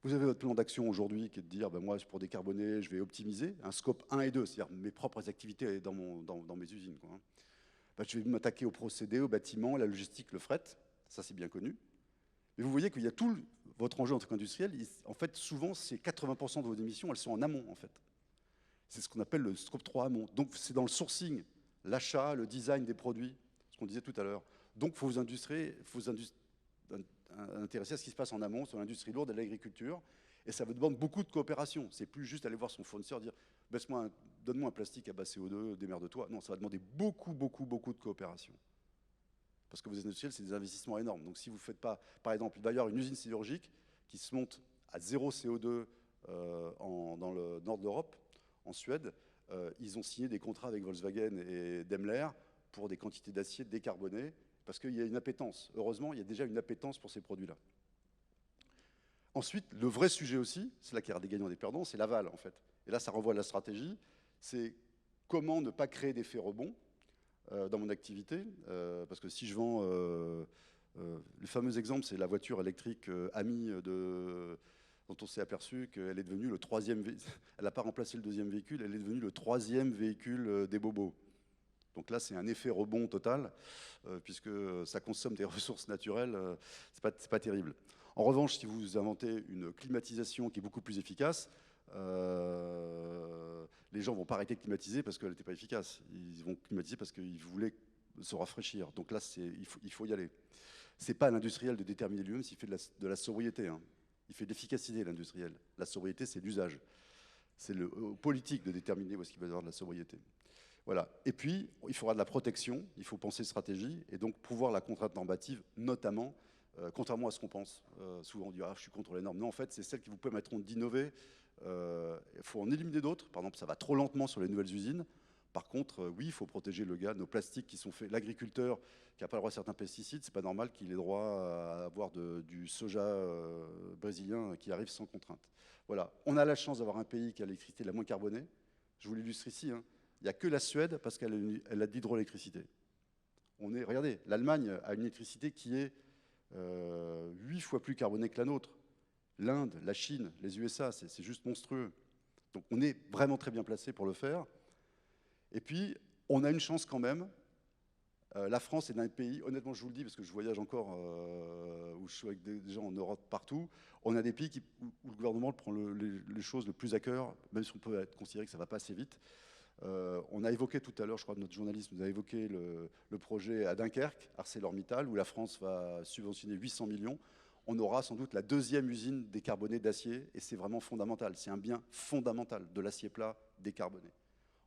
vous avez votre plan d'action aujourd'hui qui est de dire, moi, pour décarboner, je vais optimiser, un scope 1 et 2, c'est-à-dire mes propres activités dans mes usines. Quoi, hein. Je vais m'attaquer aux procédés, aux bâtiments, la logistique, le fret, ça c'est bien connu. Mais vous voyez qu'il y a tout votre enjeu en tant qu'industriel, en fait, souvent, c'est 80% de vos émissions, elles sont en amont, en fait. C'est ce qu'on appelle le scope 3 amont. Donc, c'est dans le sourcing, l'achat, le design des produits, ce qu'on disait tout à l'heure. Donc, il faut vous intéresser à ce qui se passe en amont sur l'industrie lourde et l'agriculture. Et ça vous demande beaucoup de coopération. C'est plus juste aller voir son fournisseur, dire donne-moi un plastique à bas CO2, démerde-toi. Non, ça va demander beaucoup de coopération. Parce que vos industriels, c'est des investissements énormes. Donc si vous ne faites pas, par exemple, il va y avoir une usine sidérurgique qui se monte à 0 CO2 dans le nord de l'Europe, en Suède. Ils ont signé des contrats avec Volkswagen et Daimler pour des quantités d'acier décarbonées, parce qu'il y a une appétence. Heureusement, il y a déjà une appétence pour ces produits-là. Ensuite, le vrai sujet aussi, c'est là qu'il y aura des gagnants et des perdants, c'est l'aval, en fait. Et là, ça renvoie à la stratégie, c'est comment ne pas créer d'effet rebond dans mon activité, parce que si je vends... le fameux exemple, c'est la voiture électrique Ami dont on s'est aperçu qu'elle est devenue le troisième... Elle n'a pas remplacé le deuxième véhicule, elle est devenue le troisième véhicule des bobos. Donc là, c'est un effet rebond total, puisque ça consomme des ressources naturelles, c'est pas terrible. En revanche, si vous inventez une climatisation qui est beaucoup plus efficace, les gens ne vont pas arrêter de climatiser parce qu'elle n'était pas efficace. Ils vont climatiser parce qu'ils voulaient se rafraîchir. Donc là, il faut y aller. Ce n'est pas à l'industriel de déterminer lui-même s'il fait de la sobriété. Hein. Il fait de l'efficacité, l'industriel. La sobriété, c'est l'usage. C'est aux politiques de déterminer où est-ce qu'il va y avoir de la sobriété. Voilà. Et puis, il faudra de la protection, il faut penser stratégie, et donc pouvoir la contrainte normative, notamment, contrairement à ce qu'on pense. Souvent, on dit « Ah, je suis contre les normes ». Non, en fait, c'est celles qui vous permettront d'innover. Il faut en éliminer d'autres. Par exemple, ça va trop lentement sur les nouvelles usines. Par contre, oui, il faut protéger le gars, nos plastiques qui sont faits. L'agriculteur qui n'a pas le droit à certains pesticides, c'est pas normal qu'il ait droit à avoir du soja brésilien qui arrive sans contrainte. Voilà. On a la chance d'avoir un pays qui a l'électricité la moins carbonée. Je vous l'illustre ici. Hein. Il n'y a que la Suède parce qu'elle a de l'hydroélectricité. Regardez, l'Allemagne a une électricité qui est 8 fois plus carbonée que la nôtre. L'Inde, la Chine, les USA, c'est juste monstrueux. Donc on est vraiment très bien placé pour le faire. Et puis, on a une chance quand même. La France est un pays, honnêtement je vous le dis, parce que je voyage encore, où je suis avec des gens en Europe partout, on a des pays où le gouvernement prend les choses le plus à cœur, même si on peut être considéré que ça ne va pas assez vite. On a évoqué tout à l'heure, je crois que notre journaliste nous a évoqué le projet à Dunkerque, ArcelorMittal, où la France va subventionner 800 millions. On aura sans doute la deuxième usine décarbonée d'acier, et c'est vraiment fondamental. C'est un bien fondamental de l'acier plat décarboné.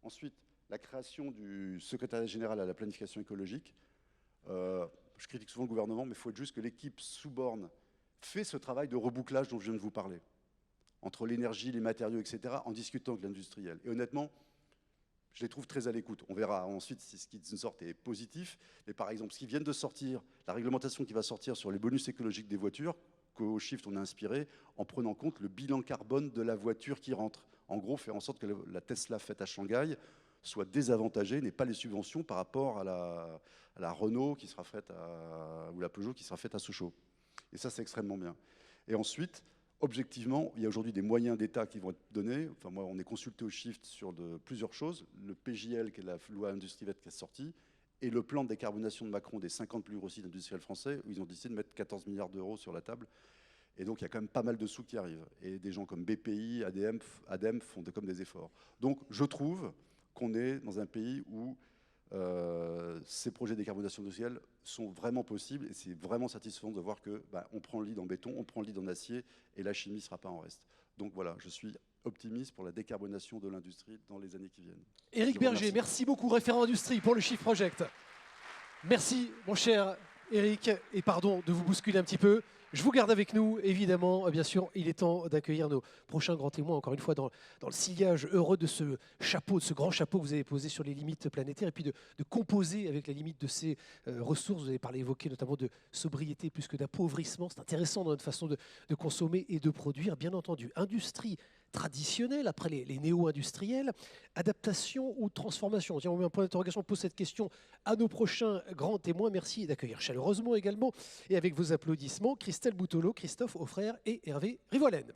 Ensuite, la création du secrétariat général à la planification écologique. Je critique souvent le gouvernement, mais il faut être juste que l'équipe sous Borne fait ce travail de rebouclage dont je viens de vous parler, entre l'énergie, les matériaux, etc., en discutant avec l'industriel. Et honnêtement, je les trouve très à l'écoute. On verra ensuite si ce qui sortent est positif. Mais par exemple, ce qui vient de sortir, la réglementation qui va sortir sur les bonus écologiques des voitures, qu'au Shift on a inspiré, en prenant en compte le bilan carbone de la voiture qui rentre. En gros, faire en sorte que la Tesla faite à Shanghai soit désavantagée, n'ait pas les subventions par rapport à la Renault qui sera faite ou la Peugeot qui sera faite à Sochaux. Et ça, c'est extrêmement bien. Et ensuite, objectivement, il y a aujourd'hui des moyens d'État qui vont être donnés. Enfin, moi, on est consulté au Shift sur plusieurs choses. Le PJL, qui est la loi Industrie verte qui est sortie, et le plan de décarbonation de Macron des 50 plus gros sites industriels français, où ils ont décidé de mettre 14 milliards d'euros sur la table. Et donc, il y a quand même pas mal de sous qui arrivent. Et des gens comme BPI, ADEME font comme des efforts. Donc, je trouve qu'on est dans un pays où ces projets de décarbonation industrielle sont vraiment possibles et c'est vraiment satisfaisant de voir que on prend le lead en béton, on prend le lead en acier et la chimie ne sera pas en reste. Donc voilà, je suis optimiste pour la décarbonation de l'industrie dans les années qui viennent. Éric Berger, merci beaucoup, référent industrie pour le Shift Project. Merci mon cher Éric, et pardon de vous bousculer un petit peu. Je vous garde avec nous, évidemment. Bien sûr, il est temps d'accueillir nos prochains grands témoins, encore une fois, dans le sillage heureux de ce chapeau, de ce grand chapeau que vous avez posé sur les limites planétaires, et puis de composer avec les limites de ces ressources. Vous avez évoqué notamment de sobriété plus que d'appauvrissement. C'est intéressant dans notre façon de consommer et de produire. Bien entendu, industrie traditionnelle, après les néo-industriels, adaptation ou transformation. Tiens, on met un point d'interrogation, on pose cette question à nos prochains grands témoins. Merci d'accueillir chaleureusement également, et avec vos applaudissements, Christelle Boutolo, Christophe Auffrère et Hervé Rivolène.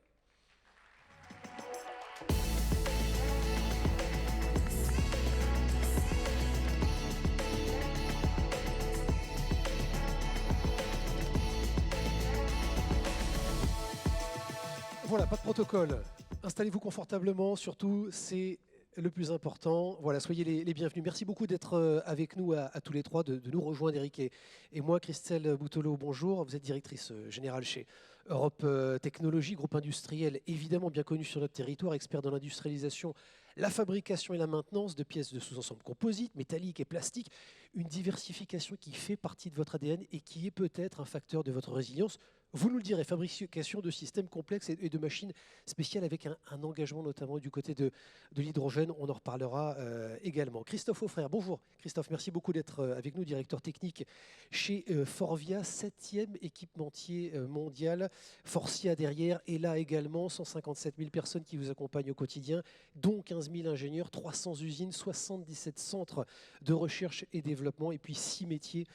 Voilà, pas de protocole. Installez-vous confortablement, surtout, c'est le plus important. Voilà, soyez les bienvenus. Merci beaucoup d'être avec nous à tous les trois, de nous rejoindre, Éric et moi. Christelle Boutolo, bonjour. Vous êtes directrice générale chez Europe Technologies, groupe industriel évidemment bien connu sur notre territoire, expert dans l'industrialisation, la fabrication et la maintenance de pièces de sous-ensemble composites, métalliques et plastiques. Une diversification qui fait partie de votre ADN et qui est peut-être un facteur de votre résilience. Vous nous le direz, fabrication de systèmes complexes et de machines spéciales avec un engagement notamment du côté de l'hydrogène. On en reparlera également. Christophe Auffrère, bonjour. Christophe, merci beaucoup d'être avec nous, directeur technique chez Forvia, 7e équipementier mondial. Forcia derrière, et là également 157 000 personnes qui vous accompagnent au quotidien, dont 15 000 ingénieurs, 300 usines, 77 centres de recherche et développement, et puis 6 métiers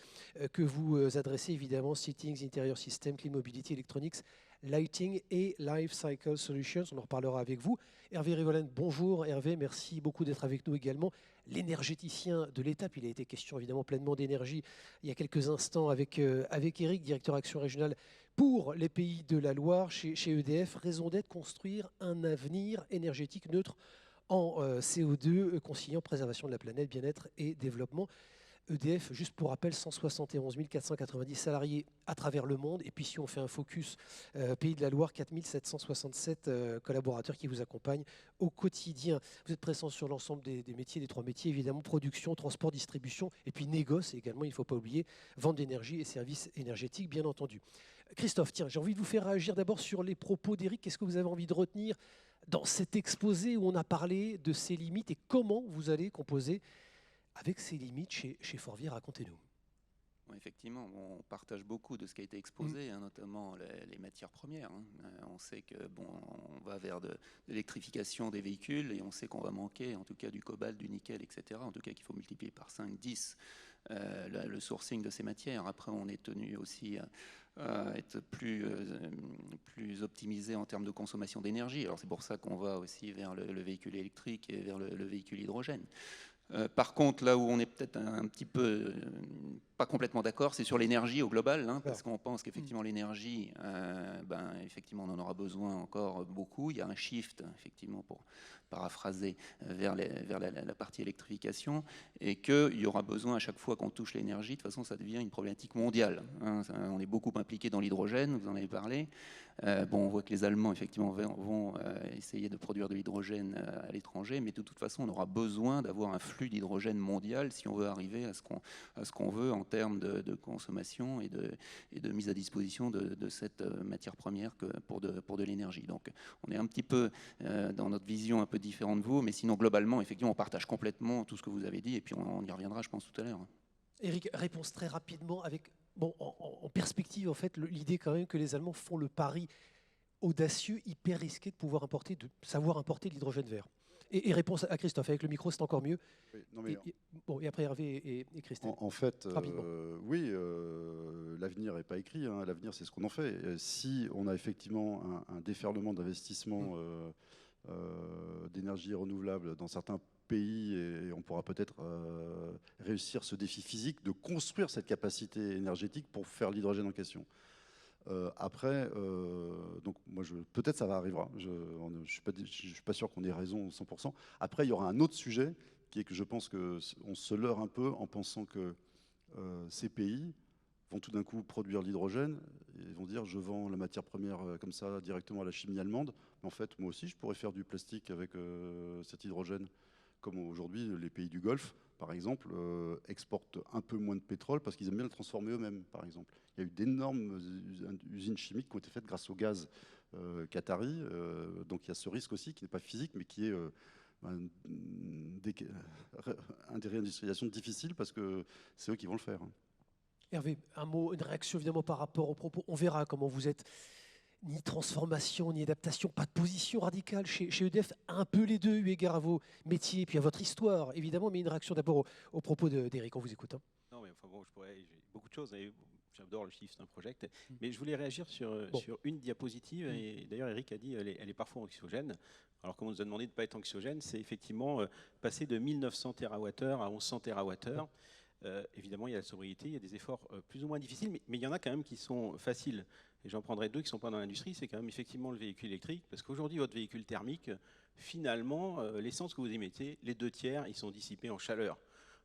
que vous adressez évidemment, Seatings, Interior System, Clean Mobility, Electronics, Lighting et Life Cycle Solutions. On en reparlera avec vous. Hervé Rivolène, bonjour Hervé, merci beaucoup d'être avec nous également. L'énergéticien de l'étape, il a été question évidemment pleinement d'énergie il y a quelques instants avec Eric, directeur action régionale pour les pays de la Loire chez EDF. Raison d'être, construire un avenir énergétique neutre en CO2, conciliant préservation de la planète, bien-être et développement. EDF, juste pour rappel, 171 490 salariés à travers le monde. Et puis si on fait un focus Pays de la Loire, 4 767 collaborateurs qui vous accompagnent au quotidien. Vous êtes présent sur l'ensemble des métiers, des 3 métiers, évidemment, production, transport, distribution, et puis négoce également, il ne faut pas oublier, vente d'énergie et services énergétiques, bien entendu. Christophe, tiens, j'ai envie de vous faire réagir d'abord sur les propos d'Éric. Qu'est-ce que vous avez envie de retenir dans cet exposé où on a parlé de ses limites et comment vous allez composer avec ces limites chez Forvia? Racontez-nous. Effectivement, on partage beaucoup de ce qui a été exposé, notamment les matières premières. On sait que on va vers de l'électrification des véhicules et on sait qu'on va manquer, en tout cas, du cobalt, du nickel, etc. En tout cas, qu'il faut multiplier par 5, 10 le sourcing de ces matières. Après, on est tenu aussi à être plus optimisé en termes de consommation d'énergie. Alors, c'est pour ça qu'on va aussi vers le véhicule électrique et vers le véhicule hydrogène. Par contre, là où on est peut-être un petit peu pas complètement d'accord, c'est sur l'énergie au global, parce qu'on pense qu'effectivement l'énergie, effectivement, on en aura besoin encore beaucoup. Il y a un shift, effectivement, pour paraphraser, vers la partie électrification, et qu'il y aura besoin à chaque fois qu'on touche l'énergie. De toute façon, ça devient une problématique mondiale. On est beaucoup impliqué dans l'hydrogène, vous en avez parlé. On voit que les Allemands, effectivement, vont essayer de produire de l'hydrogène à l'étranger, mais de toute façon, on aura besoin d'avoir un flux d'hydrogène mondial si on veut arriver à ce qu'on veut en termes de consommation et de mise à disposition de cette matière première pour de l'énergie. Donc, on est un petit peu dans notre vision un peu différente de vous, mais sinon, globalement, effectivement, on partage complètement tout ce que vous avez dit, et puis on y reviendra, je pense, tout à l'heure. Éric, réponse très rapidement avec, en perspective, en fait, l'idée quand même que les Allemands font le pari audacieux, hyper risqué de savoir importer de l'hydrogène vert. Et réponse à Christophe, avec le micro, c'est encore mieux. Oui, non mais et après Hervé et Christelle. En fait, oui, l'avenir n'est pas écrit. L'avenir, c'est ce qu'on en fait. Si on a effectivement un déferlement d'investissement d'énergie renouvelable dans certains pays, et on pourra peut-être réussir ce défi physique de construire cette capacité énergétique pour faire l'hydrogène en question. Après, donc moi, peut-être ça va arrivera. Je ne suis pas sûr qu'on ait raison 100%. Après, il y aura un autre sujet qui est que je pense qu'on se leurre un peu en pensant que ces pays vont tout d'un coup produire l'hydrogène et vont dire je vends la matière première comme ça directement à la chimie allemande. Mais en fait, moi aussi, je pourrais faire du plastique avec cet hydrogène. Comme aujourd'hui, les pays du Golfe, par exemple, exportent un peu moins de pétrole parce qu'ils aiment bien le transformer eux-mêmes, par exemple. Il y a eu d'énormes usines chimiques qui ont été faites grâce au gaz qatari. Donc il y a ce risque aussi qui n'est pas physique, mais qui est une déréindustrialisation difficile parce que c'est eux qui vont le faire. Hervé, un mot, une réaction évidemment par rapport aux propos. On verra comment vous êtes. Ni transformation, ni adaptation, pas de position radicale chez EDF, un peu les deux, eu égard à vos métiers, puis à votre histoire, évidemment, mais une réaction d'abord aux propos d'Éric, on vous écoute. Non, mais enfin bon, j'ai beaucoup de choses, j'adore le Shift Project, mais je voulais réagir sur une diapositive, et d'ailleurs Eric a dit elle est parfois anxiogène. Alors comme on nous a demandé de ne pas être anxiogène, c'est effectivement passer de 1900 TWh à 1100 TWh. Évidemment, il y a la sobriété, il y a des efforts plus ou moins difficiles, mais il y en a quand même qui sont faciles. Et j'en prendrai deux qui ne sont pas dans l'industrie, c'est quand même effectivement le véhicule électrique, parce qu'aujourd'hui, votre véhicule thermique, finalement, l'essence que vous émettez, les 2/3, ils sont dissipés en chaleur.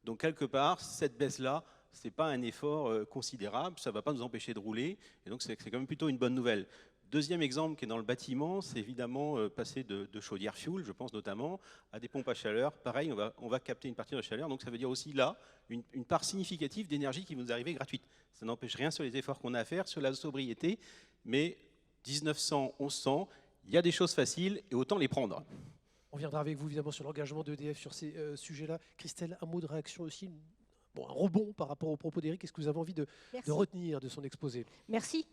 Donc quelque part, cette baisse-là, ce n'est pas un effort considérable, ça ne va pas nous empêcher de rouler, et donc c'est quand même plutôt une bonne nouvelle. Deuxième exemple qui est dans le bâtiment, c'est évidemment passer de chaudière fuel, je pense notamment, à des pompes à chaleur. Pareil, on va capter une partie de la chaleur, donc ça veut dire aussi là une part significative d'énergie qui va nous arriver gratuite. Ça n'empêche rien sur les efforts qu'on a à faire, sur la sobriété, mais 1900, 1100, il y a des choses faciles et autant les prendre. On viendra avec vous évidemment sur l'engagement d'EDF sur ces sujets-là. Christelle, un mot de réaction aussi, un rebond par rapport aux propos d'Éric. Qu'est-ce que vous avez envie de retenir de son exposé? Merci.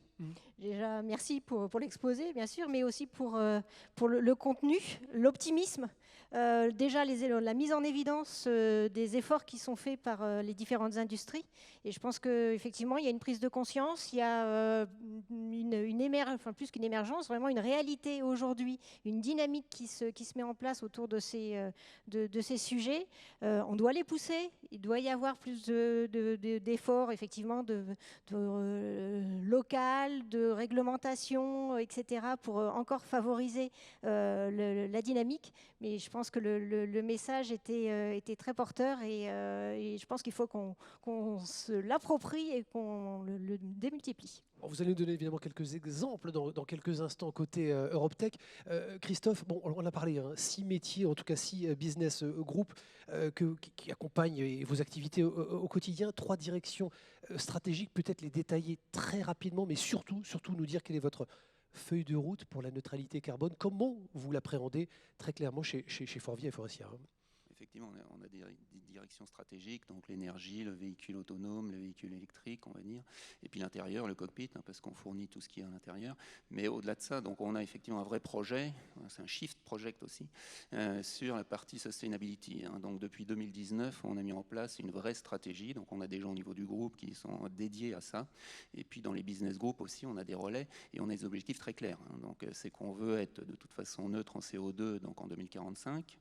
Déjà, merci pour l'exposé, bien sûr, mais aussi pour le contenu, l'optimisme. Déjà, la mise en évidence des efforts qui sont faits par les différentes industries. Et je pense qu'effectivement, il y a une prise de conscience, il y a plus qu'une émergence, vraiment une réalité aujourd'hui, une dynamique qui se met en place autour de ces sujets. On doit les pousser, il doit y avoir plus d'efforts, effectivement, local, de réglementation, etc., pour encore favoriser la dynamique. Mais je pense pense que le message était très porteur et je pense qu'il faut qu'on se l'approprie et qu'on le démultiplie. Vous allez nous donner évidemment quelques exemples dans quelques instants côté Europe Tech. Christophe, bon, on a parlé, 6 métiers, en tout cas 6 business groups qui accompagnent vos activités au quotidien. 3 directions stratégiques, peut-être les détailler très rapidement, mais surtout nous dire quelle est votre feuille de route pour la neutralité carbone. Comment vous l'appréhendez très clairement chez Forvia et Faurecia? Effectivement, on a des directions stratégiques, donc l'énergie, le véhicule autonome, le véhicule électrique, on va dire, et puis l'intérieur, le cockpit, parce qu'on fournit tout ce qui est à l'intérieur. Mais au-delà de ça, donc on a effectivement un vrai projet, c'est un shift project aussi, sur la partie sustainability. Donc depuis 2019, on a mis en place une vraie stratégie. Donc on a des gens au niveau du groupe qui sont dédiés à ça. Et puis dans les business groups aussi, on a des relais et on a des objectifs très clairs. Donc c'est qu'on veut être de toute façon neutre en CO2 donc en 2045.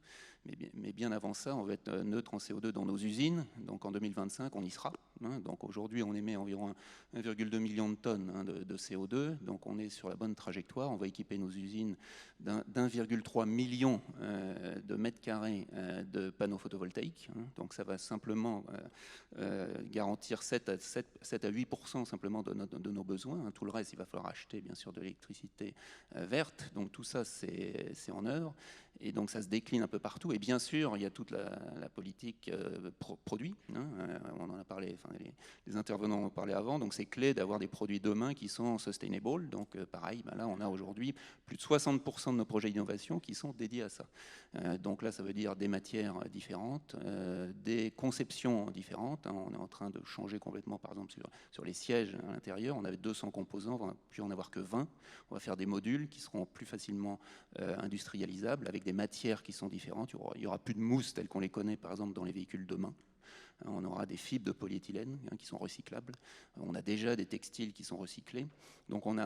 Mais bien avant ça, on va être neutre en CO2 dans nos usines. Donc en 2025, on y sera. Donc aujourd'hui, on émet environ 1,2 million de tonnes de CO2. Donc on est sur la bonne trajectoire. On va équiper nos usines d'1,3 million de mètres carrés de panneaux photovoltaïques. Donc ça va simplement garantir 7 à 8% simplement de nos besoins. Tout le reste, il va falloir acheter bien sûr de l'électricité verte. Donc tout ça, c'est en œuvre. Et donc ça se décline un peu partout. Et bien sûr, il y a toute la politique produit. On en a parlé, enfin, les intervenants ont parlé avant. Donc c'est clé d'avoir des produits demain qui sont sustainable. Donc pareil, là on a aujourd'hui plus de 60% de nos projets d'innovation qui sont dédiés à ça. Donc là, ça veut dire des matières différentes, des conceptions différentes. On est en train de changer complètement, par exemple, sur les sièges à l'intérieur. On avait 200 composants, on va plus en avoir que 20. On va faire des modules qui seront plus facilement industrialisables avec des matières qui sont différentes. Il n'y aura plus de mousse telles qu'on les connaît, par exemple, dans les véhicules demain. On aura des fibres de polyéthylène qui sont recyclables. On a déjà des textiles qui sont recyclés. Donc on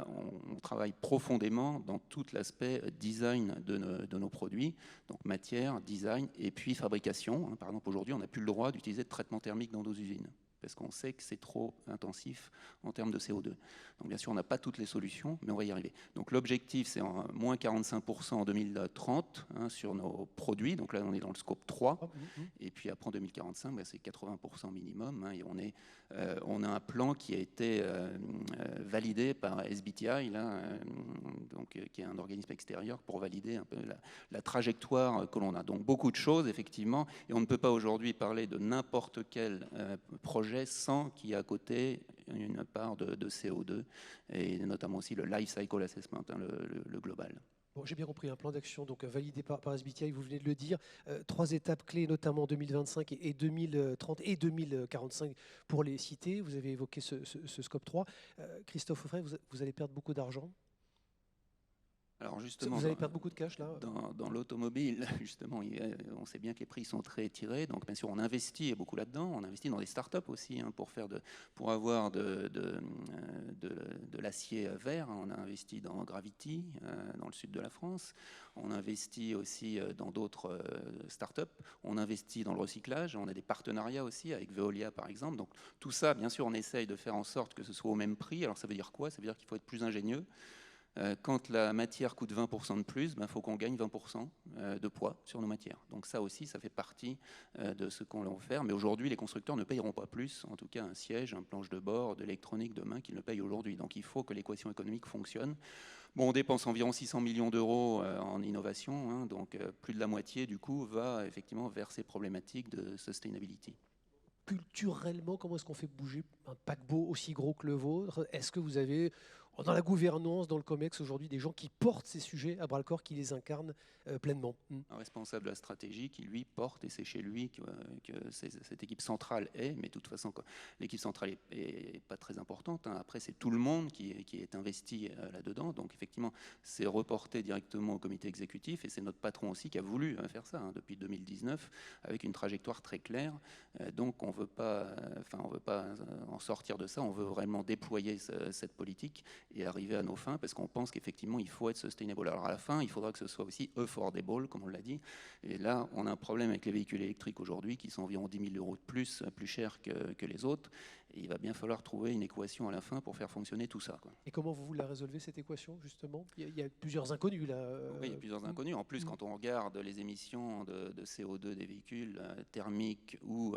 travaille profondément dans tout l'aspect design de nos produits, donc matière, design et puis fabrication. Par exemple, aujourd'hui, on n'a plus le droit d'utiliser de traitement thermique dans nos usines, parce qu'on sait que c'est trop intensif en termes de CO2. Donc bien sûr, on n'a pas toutes les solutions, mais on va y arriver. Donc l'objectif, c'est en moins 45% en 2030 sur nos produits. Donc là, on est dans le scope 3. Et puis après, en 2045, c'est 80% minimum. Et on a un plan qui a été validé par SBTi, donc, qui est un organisme extérieur, pour valider un peu la trajectoire que l'on a. Donc beaucoup de choses, effectivement. Et on ne peut pas aujourd'hui parler de n'importe quel projet sans qu'il y ait à côté une part de CO2 et notamment aussi le life cycle assessment, le global. Bon, j'ai bien compris, un plan d'action donc validé par SBTi, vous venez de le dire. 3 étapes clés, notamment 2025 et 2030 et 2045 pour les citer. Vous avez évoqué ce scope 3. Christophe Auffray, vous allez perdre beaucoup d'argent. Alors justement, vous allez perdre beaucoup de cash là. Dans l'automobile, justement, on sait bien que les prix sont très tirés. Donc bien sûr, on investit beaucoup là-dedans. On investit dans des startups aussi pour avoir de l'acier vert. On a investi dans Gravity, dans le sud de la France. On investit aussi dans d'autres startups. On investit dans le recyclage. On a des partenariats aussi avec Veolia, par exemple. Donc tout ça, bien sûr, on essaye de faire en sorte que ce soit au même prix. Alors ça veut dire quoi? Ça veut dire qu'il faut être plus ingénieux. Quand la matière coûte 20% de plus, faut qu'on gagne 20% de poids sur nos matières. Donc ça aussi, ça fait partie de ce qu'on va faire. Mais aujourd'hui, les constructeurs ne payeront pas plus, en tout cas un siège, un planche de bord, de l'électronique demain qu'ils ne payent aujourd'hui. Donc il faut que l'équation économique fonctionne. Bon, on dépense environ 600 millions d'euros en innovation, donc plus de la moitié du coup va effectivement vers ces problématiques de sustainability. Culturellement, comment est-ce qu'on fait bouger un paquebot aussi gros que le vôtre? Est-ce que vous avez dans la gouvernance, dans le COMEX aujourd'hui, des gens qui portent ces sujets à bras-le-corps, qui les incarnent pleinement? Un responsable de la stratégie qui, lui, porte, et c'est chez lui que cette équipe centrale est, mais de toute façon, l'équipe centrale n'est pas très importante. Après, c'est tout le monde qui est investi là-dedans. Donc, effectivement, c'est reporté directement au comité exécutif, et c'est notre patron aussi qui a voulu faire ça depuis 2019, avec une trajectoire très claire. Donc, on ne veut pas en sortir de ça, on veut vraiment déployer cette politique et arriver à nos fins, parce qu'on pense qu'effectivement, il faut être sustainable. Alors à la fin, il faudra que ce soit aussi affordable, comme on l'a dit. Et là, on a un problème avec les véhicules électriques aujourd'hui, qui sont environ 10 000 euros de plus chers que les autres. Et il va bien falloir trouver une équation à la fin pour faire fonctionner tout ça, quoi. Et comment vous la résolvez, cette équation, justement? Il y a plusieurs inconnus, là. Oui, il y a plusieurs inconnus. En plus, quand on regarde les émissions de CO2 des véhicules thermiques ou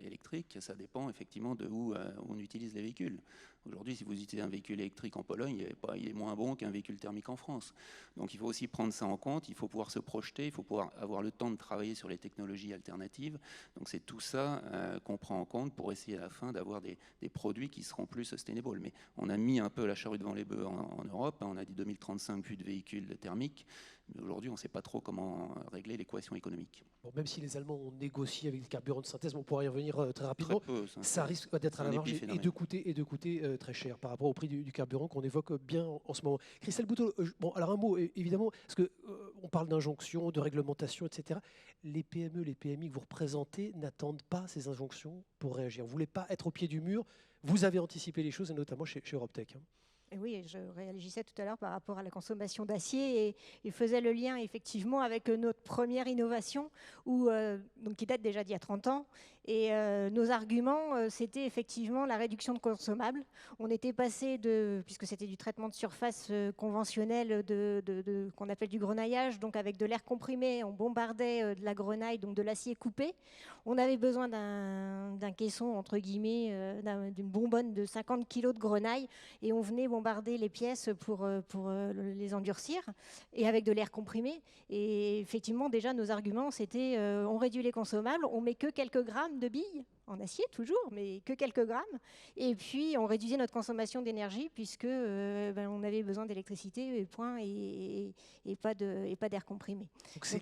électriques, ça dépend effectivement de où on utilise les véhicules. Aujourd'hui, si vous utilisez un véhicule électrique en Pologne, il est moins bon qu'un véhicule thermique en France. Donc il faut aussi prendre ça en compte, il faut pouvoir se projeter, il faut pouvoir avoir le temps de travailler sur les technologies alternatives. Donc c'est tout ça qu'on prend en compte pour essayer à la fin d'avoir des produits qui seront plus sustainable. Mais on a mis un peu la charrue devant les bœufs en Europe, hein. On a dit 2035 plus de véhicules thermiques. Mais aujourd'hui, on ne sait pas trop comment régler l'équation économique. Bon, même si les Allemands ont négocié avec des carburants de synthèse, on pourra y revenir très rapidement. Très peu, ça risque d'être à la marge et de coûter très cher par rapport au prix du carburant qu'on évoque bien en ce moment. Christelle Bouteau, bon, alors un mot évidemment, parce qu'on parle d'injonctions, de réglementation, etc. Les PME, les PMI que vous représentez n'attendent pas ces injonctions pour réagir. Vous ne voulez pas être au pied du mur. Vous avez anticipé les choses, et notamment chez Europtech. Et oui, je réagissais tout à l'heure par rapport à la consommation d'acier et faisais le lien effectivement avec notre première innovation donc qui date déjà d'il y a 30 ans. Et nos arguments, c'était effectivement la réduction de consommables. On était passé puisque c'était du traitement de surface conventionnel qu'on appelle du grenaillage, donc avec de l'air comprimé, on bombardait de la grenaille, donc de l'acier coupé. On avait besoin d'un caisson, entre guillemets, d'une bonbonne de 50 kg de grenaille, et on venait bombarder les pièces pour les endurcir, et avec de l'air comprimé. Et effectivement, déjà, nos arguments, c'était on réduit les consommables, on met que quelques grammes de billes, en acier toujours, mais que quelques grammes. Et puis, on réduisait notre consommation d'énergie puisque on avait besoin d'électricité, point, et pas d'air comprimé. Donc c'est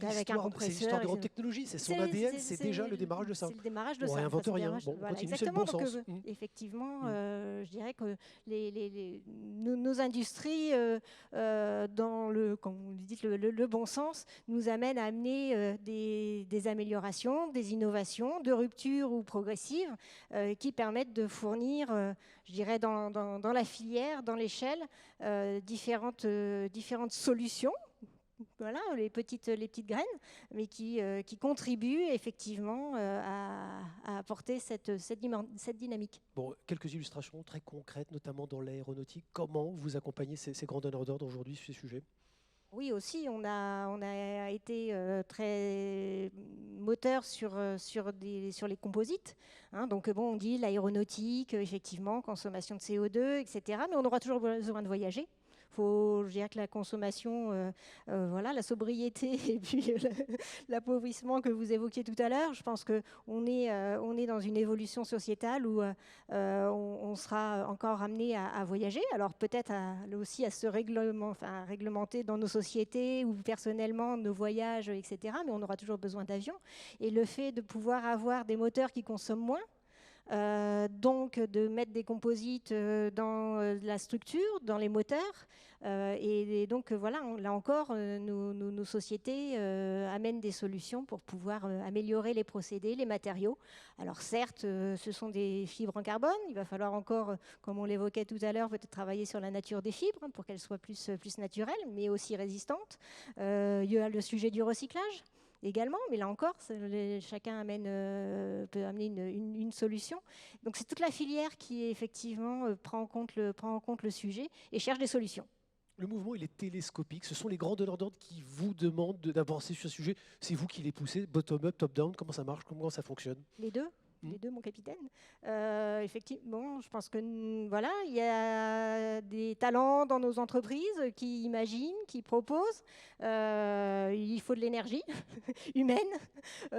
l'histoire de technologie, c'est son ADN, c'est déjà le démarrage de ça. C'est le démarrage de on ça. On réinvente rien, bon, on continue, c'est le bon sens. Effectivement, je dirais que nos industries, dans comme vous dites, le bon sens, nous amènent à amener des améliorations, des innovations, de rupture ou progressives, qui permettent de fournir, je dirais, dans la filière, dans l'échelle, différentes solutions. Voilà, les petites graines, mais qui contribuent effectivement à apporter cette dynamique. Bon, quelques illustrations très concrètes, notamment dans l'aéronautique. Comment vous accompagnez ces grands donneurs d'ordre aujourd'hui sur ces sujets? Oui, aussi, on a été très moteur sur les composites. Hein, donc, bon, on dit l'aéronautique, effectivement, consommation de CO2, etc. Mais on aura toujours besoin de voyager. Je dirais que la consommation, la sobriété et puis l'appauvrissement que vous évoquiez tout à l'heure, je pense qu'on est dans une évolution sociétale où on sera encore amené à voyager. Alors peut-être aussi à se réglementer dans nos sociétés ou personnellement nos voyages, etc. Mais on aura toujours besoin d'avions. Et le fait de pouvoir avoir des moteurs qui consomment moins, donc de mettre des composites dans la structure, dans les moteurs, et donc voilà, là encore, nos sociétés amènent des solutions pour pouvoir améliorer les procédés, les matériaux. Alors certes, ce sont des fibres en carbone, il va falloir encore, comme on l'évoquait tout à l'heure, peut-être travailler sur la nature des fibres pour qu'elles soient plus naturelles, mais aussi résistantes. Il y a le sujet du recyclage également, mais là encore, chacun peut amener une solution. Donc c'est toute la filière qui effectivement prend en compte le sujet et cherche des solutions. Le mouvement, il est télescopique. Ce sont les grands donneurs d'ordre qui vous demandent d'avancer sur ce sujet. C'est vous qui les poussez, bottom-up, top-down. Comment ça marche? Comment ça fonctionne? Les deux. Les deux, mon capitaine. Effectivement, je pense que voilà, il y a des talents dans nos entreprises qui imaginent, qui proposent. Il faut de l'énergie humaine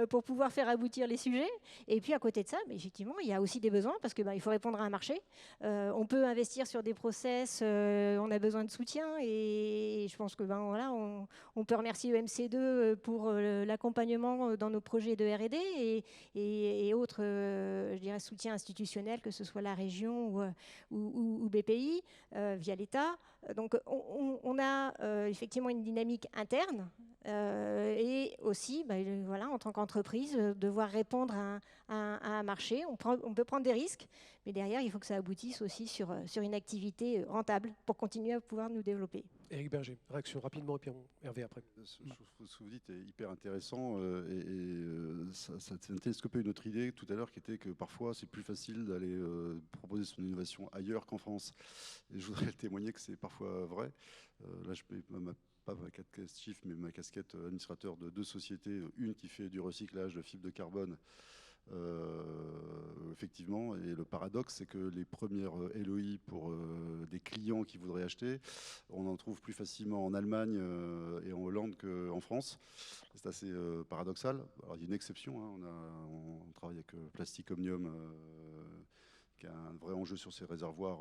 pour pouvoir faire aboutir les sujets. Et puis à côté de ça, effectivement, il y a aussi des besoins parce que il faut répondre à un marché. On peut investir sur des process, on a besoin de soutien et je pense que voilà, on peut remercier EMC2 pour l'accompagnement dans nos projets de R&D et autres. Je dirais soutien institutionnel, que ce soit la région ou BPI via l'État. Donc on a effectivement une dynamique interne et aussi, voilà, en tant qu'entreprise, devoir répondre à un marché. On peut prendre des risques, mais derrière, il faut que ça aboutisse aussi sur une activité rentable pour continuer à pouvoir nous développer. Éric Berger, réaction rapidement et puis Hervé après. Ce que vous dites est hyper intéressant ça a télescopé une autre idée tout à l'heure qui était que parfois c'est plus facile d'aller proposer son innovation ailleurs qu'en France. Et je voudrais témoigner que c'est parfois vrai. Là, je mets pas ma casquette chiffre, mais ma casquette administrateur de 2 sociétés, une qui fait du recyclage de fibres de carbone. Effectivement, et le paradoxe, c'est que les premières LOI pour des clients qui voudraient acheter, on en trouve plus facilement en Allemagne et en Hollande qu'en France. C'est assez paradoxal. Alors, il y a une exception, hein. On travaille avec Plastic Omnium, qui a un vrai enjeu sur ses réservoirs.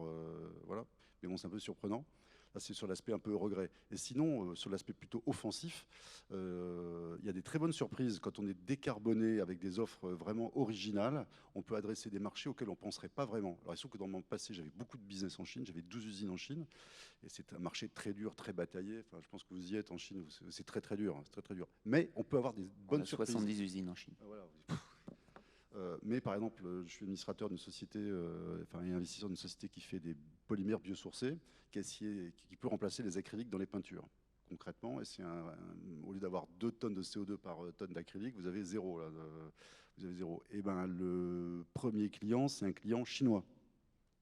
Voilà. Mais bon, c'est un peu surprenant. Là, c'est sur l'aspect un peu regret. Et sinon, sur l'aspect plutôt offensif, il y a des très bonnes surprises. Quand on est décarboné avec des offres vraiment originales, on peut adresser des marchés auxquels on ne penserait pas vraiment. Alors, il se trouve que dans mon passé, j'avais beaucoup de business en Chine. J'avais 12 usines en Chine. Et c'est un marché très dur, très bataillé. Enfin, je pense que vous y êtes en Chine. C'est très, très dur. C'est très, très dur. Mais on peut avoir des bonnes surprises. 70 usines en Chine. Voilà. Mais par exemple, je suis administrateur d'une société, et investisseur d'une société qui fait des polymères biosourcés, qui peut remplacer les acryliques dans les peintures. Concrètement, et au lieu d'avoir 2 tonnes de CO2 par tonne d'acrylique, vous avez 0. Là, vous avez 0. Et ben, le premier client, c'est un client chinois.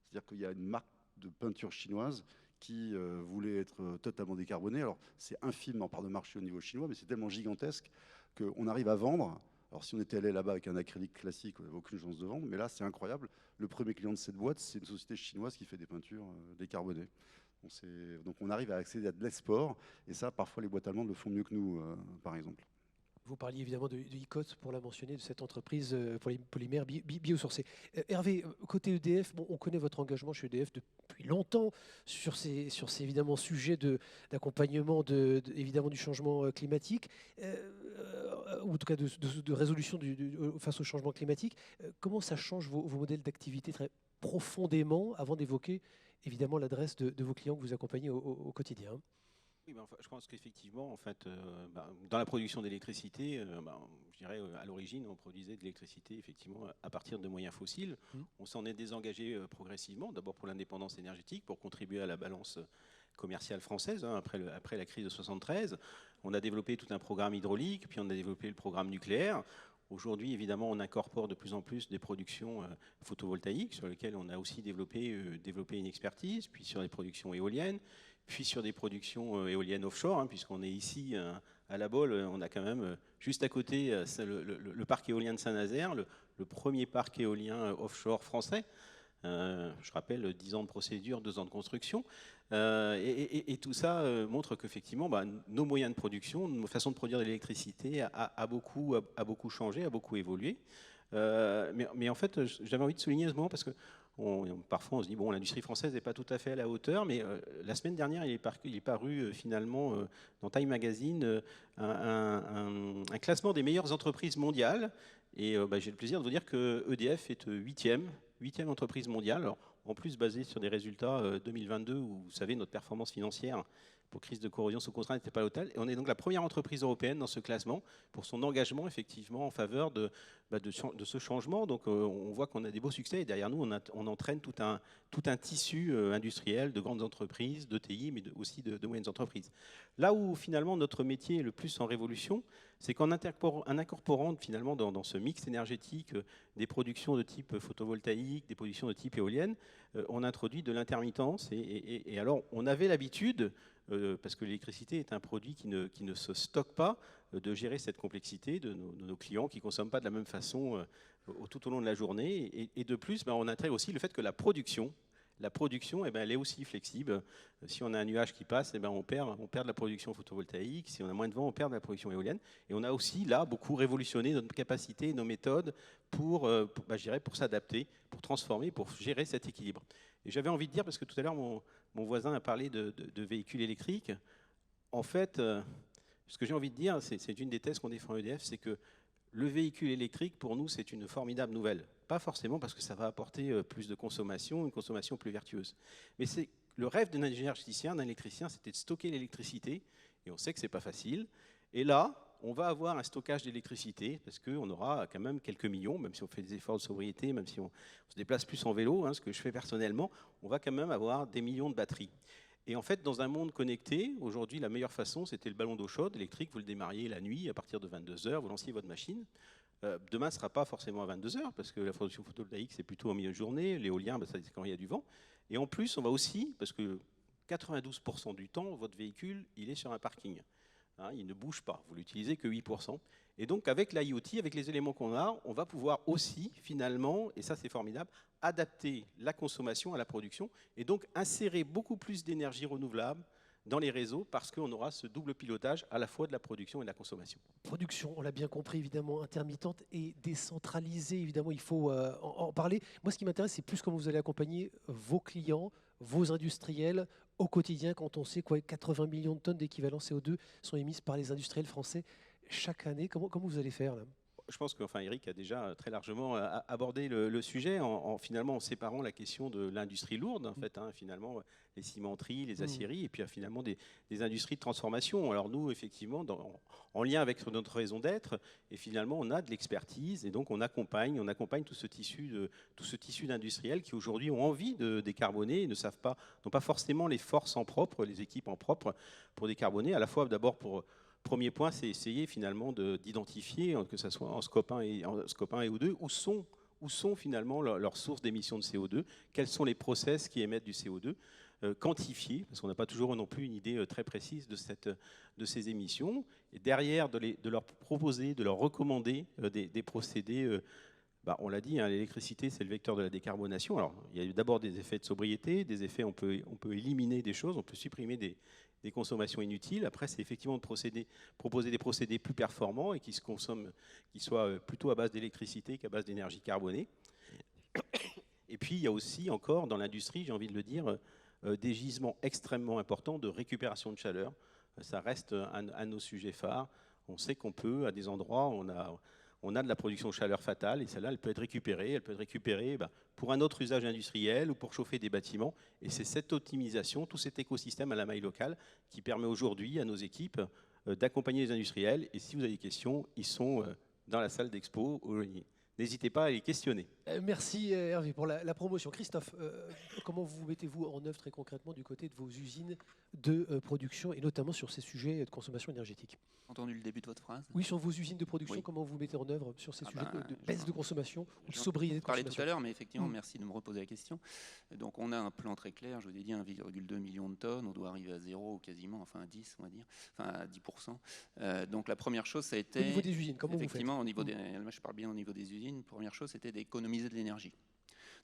C'est-à-dire qu'il y a une marque de peinture chinoise qui voulait être totalement décarbonée. Alors, c'est infime en part de marché au niveau chinois, mais c'est tellement gigantesque qu'on arrive à vendre. Alors, si on était allé là-bas avec un acrylique classique, on n'avait aucune chance de vendre. Mais là, c'est incroyable. Le premier client de cette boîte, c'est une société chinoise qui fait des peintures décarbonées. Donc, on arrive à accéder à de l'export. Et ça, parfois, les boîtes allemandes le font mieux que nous, par exemple. Vous parliez évidemment de ICOT, pour la mentionner, de cette entreprise pour les polymères biosourcés. Hervé, côté EDF, bon, on connaît votre engagement chez EDF depuis longtemps sur ces évidemment sujets d'accompagnement évidemment du changement climatique, ou en tout cas de résolution face au changement climatique. Comment ça change vos modèles d'activité très profondément avant d'évoquer évidemment l'adresse de vos clients que vous accompagnez au quotidien? Oui, enfin, je pense qu'effectivement, en fait, dans la production d'électricité, je dirais à l'origine, on produisait de l'électricité effectivement à partir de moyens fossiles. On s'en est désengagé progressivement, d'abord pour l'indépendance énergétique, pour contribuer à la balance commerciale française, après la crise de 73. On a développé tout un programme hydraulique, puis on a développé le programme nucléaire. Aujourd'hui, évidemment, on incorpore de plus en plus des productions photovoltaïques sur lesquelles on a aussi développé une expertise, puis sur les productions éoliennes, puis sur des productions éoliennes offshore, puisqu'on est ici à La Baule, on a quand même juste à côté le parc éolien de Saint-Nazaire, le premier parc éolien offshore français. Je rappelle 10 ans de procédure, 2 ans de construction. Et tout ça montre qu'effectivement, nos moyens de production, nos façons de produire de l'électricité a beaucoup changé, a beaucoup évolué. Mais en fait, j'avais envie de souligner ce moment parce que parfois on se dit, bon, l'industrie française n'est pas tout à fait à la hauteur, mais la semaine dernière, il est paru finalement dans Time Magazine un classement des meilleures entreprises mondiales. Et j'ai le plaisir de vous dire que EDF est 8e entreprise mondiale. Alors, en plus basée sur des résultats 2022 où, vous savez, notre performance financière pour crise de corrosion sous contrat n'était pas totale. Et on est donc la première entreprise européenne dans ce classement pour son engagement effectivement en faveur de ce changement. Donc on voit qu'on a des beaux succès et derrière nous on entraîne tout un tissu industriel de grandes entreprises, d'ETI, mais aussi de moyennes entreprises. Là où finalement notre métier est le plus en révolution, c'est qu'en incorporant finalement dans ce mix énergétique des productions de type photovoltaïque, des productions de type éolienne, on introduit de l'intermittence. Et alors on avait l'habitude, parce que l'électricité est un produit qui ne se stocke pas, de gérer cette complexité de nos clients qui ne consomment pas de la même façon tout au long de la journée. Et de plus, on intègre aussi le fait que la production, elle est aussi flexible. Si on a un nuage qui passe, on perd de la production photovoltaïque. Si on a moins de vent, on perd de la production éolienne. Et on a aussi là beaucoup révolutionné notre capacité, nos méthodes pour s'adapter, pour transformer, pour gérer cet équilibre. Et j'avais envie de dire, parce que tout à l'heure, mon voisin a parlé de véhicules électriques. En fait, ce que j'ai envie de dire, c'est une des thèses qu'on défend à EDF, c'est que le véhicule électrique, pour nous, c'est une formidable nouvelle. Pas forcément parce que ça va apporter plus de consommation, une consommation plus vertueuse. Mais c'est le rêve d'un énergéticien, d'un électricien, c'était de stocker l'électricité. Et on sait que ce n'est pas facile. Et là, on va avoir un stockage d'électricité parce qu'on aura quand même quelques millions, même si on fait des efforts de sobriété, même si on se déplace plus en vélo, ce que je fais personnellement, on va quand même avoir des millions de batteries. Et en fait, dans un monde connecté, aujourd'hui, la meilleure façon, c'était le ballon d'eau chaude électrique. Vous le démarriez la nuit à partir de 22 heures, vous lanciez votre machine. Demain, ce ne sera pas forcément à 22 heures, parce que la production photovoltaïque, c'est plutôt en milieu de journée. L'éolien, c'est quand il y a du vent. Et en plus, on va aussi, parce que 92% du temps, votre véhicule, il est sur un parking. Hein, il ne bouge pas, vous l'utilisez que 8%. Et donc, avec l'IoT, avec les éléments qu'on a, on va pouvoir aussi, finalement, et ça c'est formidable, adapter la consommation à la production et donc insérer beaucoup plus d'énergie renouvelable dans les réseaux parce qu'on aura ce double pilotage à la fois de la production et de la consommation. Production, on l'a bien compris, évidemment, intermittente et décentralisée, évidemment, il faut en parler. Moi, ce qui m'intéresse, c'est plus comment vous allez accompagner vos clients, vos industriels au quotidien, quand on sait que 80 millions de tonnes d'équivalent CO2 sont émises par les industriels français chaque année. Comment vous allez faire là? Je pense que Eric a déjà très largement abordé le sujet finalement en séparant la question de l'industrie lourde, en fait, hein, finalement les cimenteries, les aciéries, et puis finalement des industries de transformation. Alors nous, effectivement, en lien avec notre raison d'être, et finalement on a de l'expertise, et donc on accompagne tout ce tissu d'industriels qui aujourd'hui ont envie de décarboner et n'ont pas forcément les forces en propre, les équipes en propre pour décarboner, à la fois d'abord pour... Premier point, c'est essayer finalement d'identifier, que ce soit en scope 1 et O2, où sont finalement leurs sources d'émissions de CO2, quels sont les process qui émettent du CO2, quantifier, parce qu'on n'a pas toujours non plus une idée très précise de ces émissions, et derrière de leur proposer, de leur recommander des procédés. On l'a dit, hein, l'électricité, c'est le vecteur de la décarbonation. Alors, il y a d'abord des effets de sobriété, des effets, on peut éliminer des choses, on peut supprimer des consommations inutiles. Après, c'est effectivement de proposer des procédés plus performants et qui soient plutôt à base d'électricité qu'à base d'énergie carbonée. Et puis, il y a aussi encore, dans l'industrie, j'ai envie de le dire, des gisements extrêmement importants de récupération de chaleur. Ça reste un de nos sujets phares. On sait qu'on peut, à des endroits, on a de la production de chaleur fatale, et celle-là, elle peut être récupérée. Pour un autre usage industriel ou pour chauffer des bâtiments. Et c'est cette optimisation, tout cet écosystème à la maille locale qui permet aujourd'hui à nos équipes d'accompagner les industriels. Et si vous avez des questions, ils sont dans la salle d'expo. N'hésitez pas à les questionner. Merci Hervé pour la promotion. Christophe, comment vous mettez-vous en œuvre très concrètement du côté de vos usines de production et notamment sur ces sujets de consommation énergétique? Entendu le début de votre phrase? Oui, sur vos usines de production, oui. Comment vous mettez en œuvre sur ces sujets de baisse de consommation ou de sobriété de consommation? Je parlais tout à l'heure, mais effectivement, merci de me reposer la question. Donc on a un plan très clair, je vous ai dit 1,2 million de tonnes, on doit arriver à 0 ou quasiment, enfin à 10, on va dire, enfin à 10%. Donc la première chose, ça a été... Au niveau des usines, comment effectivement, vous faites? je parle bien au niveau des usines, première chose, c'était d'économiser de l'énergie.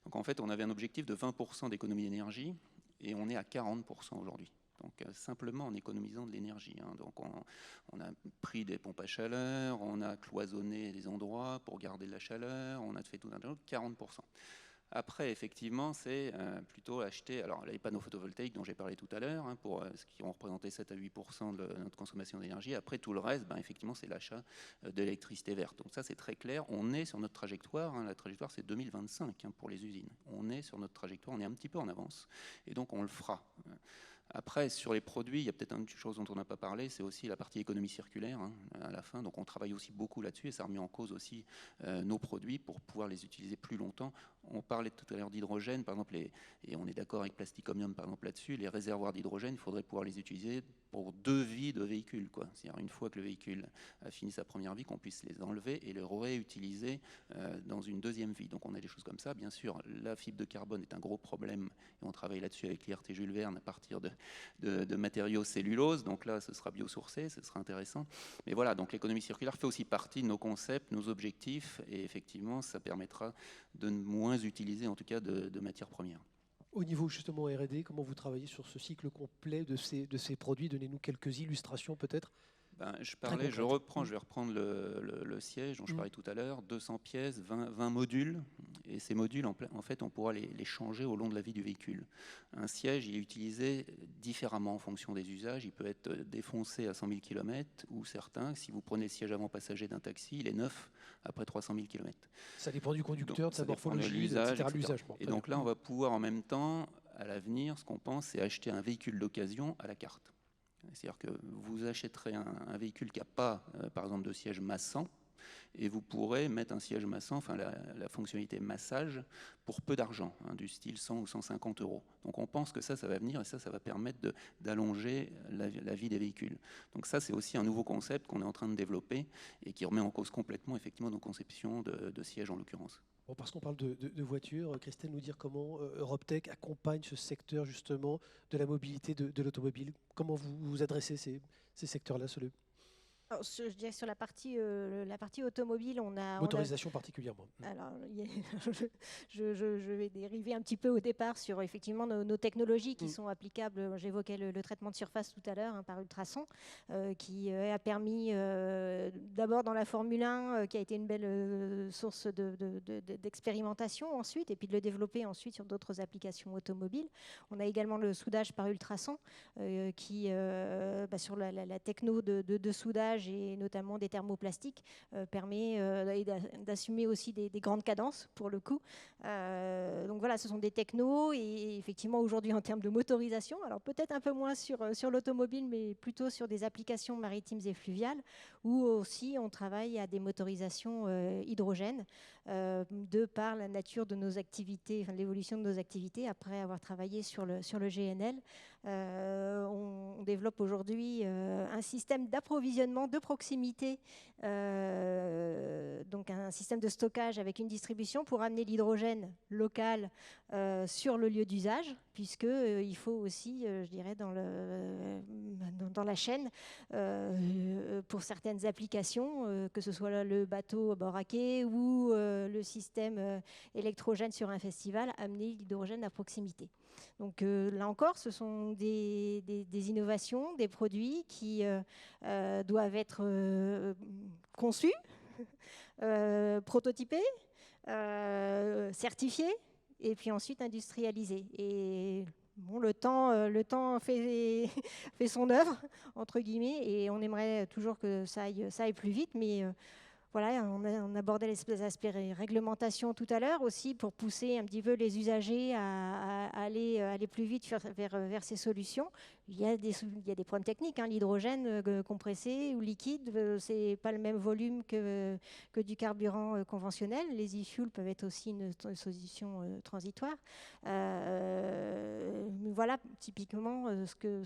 Donc en fait, on avait un objectif de 20% d'économie d'énergie et on est à 40% aujourd'hui. Donc simplement en économisant de l'énergie. Hein. Donc on a pris des pompes à chaleur, on a cloisonné les endroits pour garder de la chaleur, on a fait tout un tas de 40%. Après, effectivement, c'est plutôt acheter les panneaux photovoltaïques dont j'ai parlé tout à l'heure, hein, pour ce qui ont représenté 7 à 8% de notre consommation d'énergie. Après, tout le reste, effectivement, c'est l'achat d'électricité verte. Donc ça, c'est très clair. On est sur notre trajectoire. Hein, la trajectoire, c'est 2025 pour les usines. On est sur notre trajectoire. On est un petit peu en avance. Et donc, on le fera. Après, sur les produits, il y a peut-être une chose dont on n'a pas parlé, c'est aussi la partie économie circulaire à la fin. Donc on travaille aussi beaucoup là-dessus et ça remet en cause aussi nos produits pour pouvoir les utiliser plus longtemps. On parlait tout à l'heure d'hydrogène, par exemple, et on est d'accord avec Plastic Omnium par exemple là-dessus, les réservoirs d'hydrogène, il faudrait pouvoir les utiliser pour 2 vies de véhicules. C'est-à-dire une fois que le véhicule a fini sa première vie, qu'on puisse les enlever et les réutiliser dans une deuxième vie. Donc on a des choses comme ça. Bien sûr, la fibre de carbone est un gros problème et on travaille là-dessus avec l'IRT Jules Verne à partir de matériaux cellulose. Donc là, ce sera biosourcé, ce sera intéressant. Mais voilà, donc l'économie circulaire fait aussi partie de nos concepts, nos objectifs et effectivement, ça permettra de moins utiliser en tout cas de matières premières. Au niveau justement R&D, comment vous travaillez sur ce cycle complet de ces produits? Donnez-nous quelques illustrations peut-être. Je vais reprendre le siège dont je parlais tout à l'heure, 200 pièces, 20 modules, et ces modules, en fait, on pourra les changer au long de la vie du véhicule. Un siège, il est utilisé différemment en fonction des usages, il peut être défoncé à 100 000 km, ou certains, si vous prenez le siège avant passager d'un taxi, il est neuf après 300 000 km. Ça dépend du conducteur, de sa morphologie, etc. Et donc là, on va pouvoir en même temps, à l'avenir, ce qu'on pense, c'est acheter un véhicule d'occasion à la carte. C'est-à-dire que vous achèterez un véhicule qui n'a pas, par exemple, de siège massant, et vous pourrez mettre un siège massant, enfin la fonctionnalité massage, pour peu d'argent, du style 100 ou 150 euros. Donc on pense que ça va venir et ça va permettre d'allonger la vie des véhicules. Donc ça, c'est aussi un nouveau concept qu'on est en train de développer et qui remet en cause complètement effectivement nos conceptions de sièges en l'occurrence. Bon, parce qu'on parle de voitures, Christelle, nous dire comment Europtech accompagne ce secteur justement de la mobilité de l'automobile. Comment vous adressez ces secteurs-là Alors, je dirais sur la partie automobile, on a... Motorisation particulièrement. Alors, je vais dériver un petit peu au départ sur effectivement nos technologies qui sont applicables. J'évoquais le traitement de surface tout à l'heure par ultrasons, qui a permis d'abord dans la Formule 1, qui a été une belle source d'expérimentation ensuite, et puis de le développer ensuite sur d'autres applications automobiles. On a également le soudage par ultrasons, qui, sur la techno de soudage et notamment des thermoplastiques, permet d'assumer aussi des grandes cadences pour le coup. Donc voilà, ce sont des technos et effectivement aujourd'hui en termes de motorisation, alors peut-être un peu moins sur l'automobile, mais plutôt sur des applications maritimes et fluviales, où aussi on travaille à des motorisations hydrogène, de par la nature de nos activités, enfin, l'évolution de nos activités après avoir travaillé sur le GNL. On développe aujourd'hui un système d'approvisionnement de proximité, donc un système de stockage avec une distribution pour amener l'hydrogène local sur le lieu d'usage, puisqu'il faut aussi, je dirais, dans la chaîne, pour certaines applications, que ce soit le bateau à bord à quai ou le système électrogène sur un festival, amener l'hydrogène à proximité. Donc là encore, ce sont des innovations, des produits qui doivent être conçus, prototypés, certifiés et puis ensuite industrialisés. Et bon, le temps fait son œuvre, entre guillemets, et on aimerait toujours que ça aille plus vite, mais voilà, on abordait les aspects réglementation tout à l'heure aussi pour pousser un petit peu les usagers à aller plus vite vers ces solutions. Il y a des problèmes techniques. L'hydrogène compressé ou liquide, c'est pas le même volume que du carburant conventionnel. Les e-fuels peuvent être aussi une solution transitoire. Voilà typiquement ce que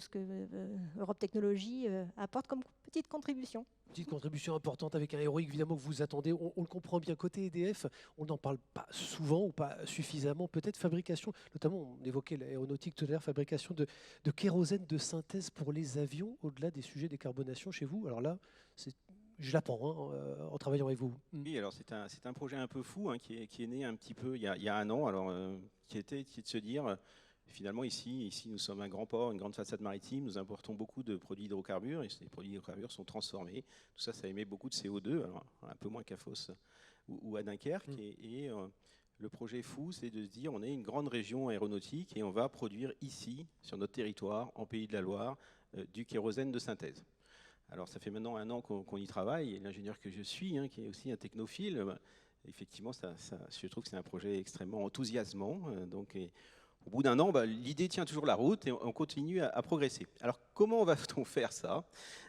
Europe Technologies apporte comme petite contribution. Petite contribution importante avec un héroïque évidemment que vous attendez. On le comprend bien côté EDF, on n'en parle pas souvent ou pas suffisamment. Peut-être fabrication, notamment on évoquait l'aéronautique tout à l'heure, fabrication de kérosène de synthèse pour les avions, au-delà des sujets décarbonation chez vous. Alors là, je l'apprends en travaillant avec vous. Oui, alors c'est un projet un peu fou qui est né un petit peu il y a un an, alors, qui était de se dire... Finalement, ici, nous sommes un grand port, une grande façade maritime. Nous importons beaucoup de produits hydrocarbures et ces produits hydrocarbures sont transformés. Tout ça, ça émet beaucoup de CO2, alors un peu moins qu'à Fos ou à Dunkerque. Et le projet fou, c'est de se dire on est une grande région aéronautique et on va produire ici, sur notre territoire, en Pays de la Loire, du kérosène de synthèse. Alors, ça fait maintenant un an qu'on y travaille. Et l'ingénieur que je suis, qui est aussi un technophile, effectivement, je trouve que c'est un projet extrêmement enthousiasmant. Au bout d'un an, l'idée tient toujours la route et on continue à progresser. Alors, comment va-t-on faire ça ?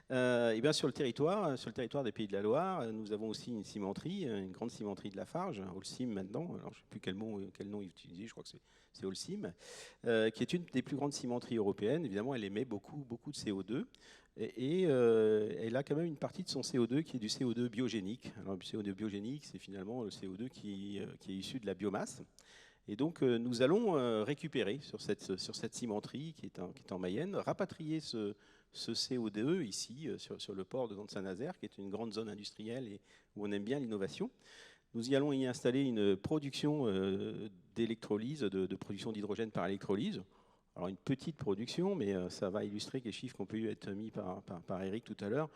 Eh bien, sur le territoire des Pays de la Loire, nous avons aussi une cimenterie, une grande cimenterie de Lafarge, Holcim maintenant. Alors, je ne sais plus quel nom utiliser, je crois que c'est Holcim, qui est une des plus grandes cimenteries européennes. Évidemment, elle émet beaucoup de CO2. Et elle a quand même une partie de son CO2 qui est du CO2 biogénique. Alors, le CO2 biogénique, c'est finalement le CO2 qui est issu de la biomasse. Et donc, nous allons récupérer sur cette cimenterie qui est en Mayenne, rapatrier ce CO2 ici, sur le port de Saint-Nazaire, qui est une grande zone industrielle et où on aime bien l'innovation. Nous y allons y installer une production d'électrolyse, de production d'hydrogène par électrolyse. Alors, une petite production, mais ça va illustrer les chiffres qui ont pu être mis par Eric tout à l'heure.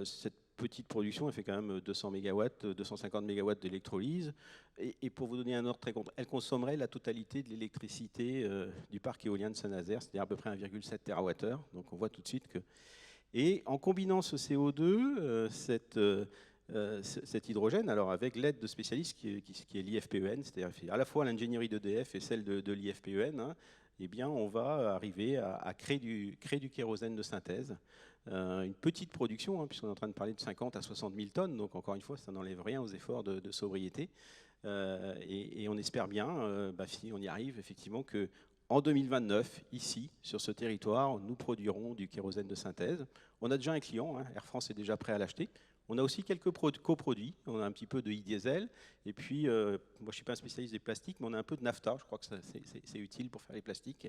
Cette petite production, elle fait quand même 200 MW, 250 MW d'électrolyse. Et pour vous donner un ordre très compte, elle consommerait la totalité de l'électricité du parc éolien de Saint-Nazaire, c'est-à-dire à peu près 1,7 TWh. Donc on voit tout de suite que... Et en combinant ce CO2, cet hydrogène, alors avec l'aide de spécialistes qui est l'IFPEN, c'est-à-dire à la fois l'ingénierie d'EDF et celle de l'IFPEN, eh bien, on va arriver à créer du kérosène de synthèse. Une petite production, hein, puisqu'on est en train de parler de 50 à 60 000 tonnes, donc encore une fois, ça n'enlève rien aux efforts de sobriété. Et on espère bien, si on y arrive, effectivement, qu'en 2029, ici, sur ce territoire, nous produirons du kérosène de synthèse. On a déjà un client, hein, Air France est déjà prêt à l'acheter. On a aussi quelques coproduits, on a un petit peu de e-diesel, et puis, moi je ne suis pas un spécialiste des plastiques, mais on a un peu de nafta, je crois que c'est utile pour faire les plastiques.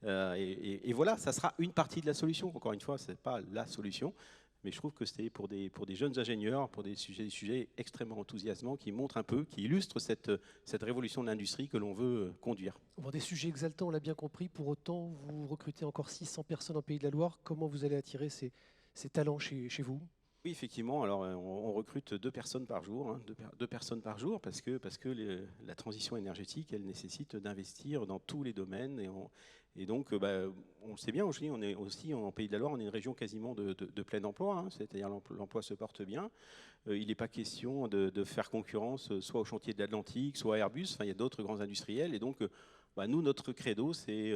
Et voilà, ça sera une partie de la solution. Encore une fois, ce n'est pas la solution, mais je trouve que c'est pour des jeunes ingénieurs, pour des sujets extrêmement enthousiasmants, qui montrent un peu, qui illustrent cette révolution de l'industrie que l'on veut conduire. Bon, des sujets exaltants, on l'a bien compris, pour autant, vous recrutez encore 600 personnes en Pays de la Loire. Comment vous allez attirer ces talents chez vous? Oui, effectivement. Alors, on recrute 2 personnes par jour, hein, deux personnes par jour, parce que la transition énergétique, elle nécessite d'investir dans tous les domaines. Et donc, on le sait bien, on est aussi en Pays de la Loire, on est une région quasiment de plein emploi, hein, c'est-à-dire l'emploi se porte bien. Il n'est pas question de faire concurrence soit au chantier de l'Atlantique, soit à Airbus. Enfin, il y a d'autres grands industriels. Et donc, nous, notre credo, c'est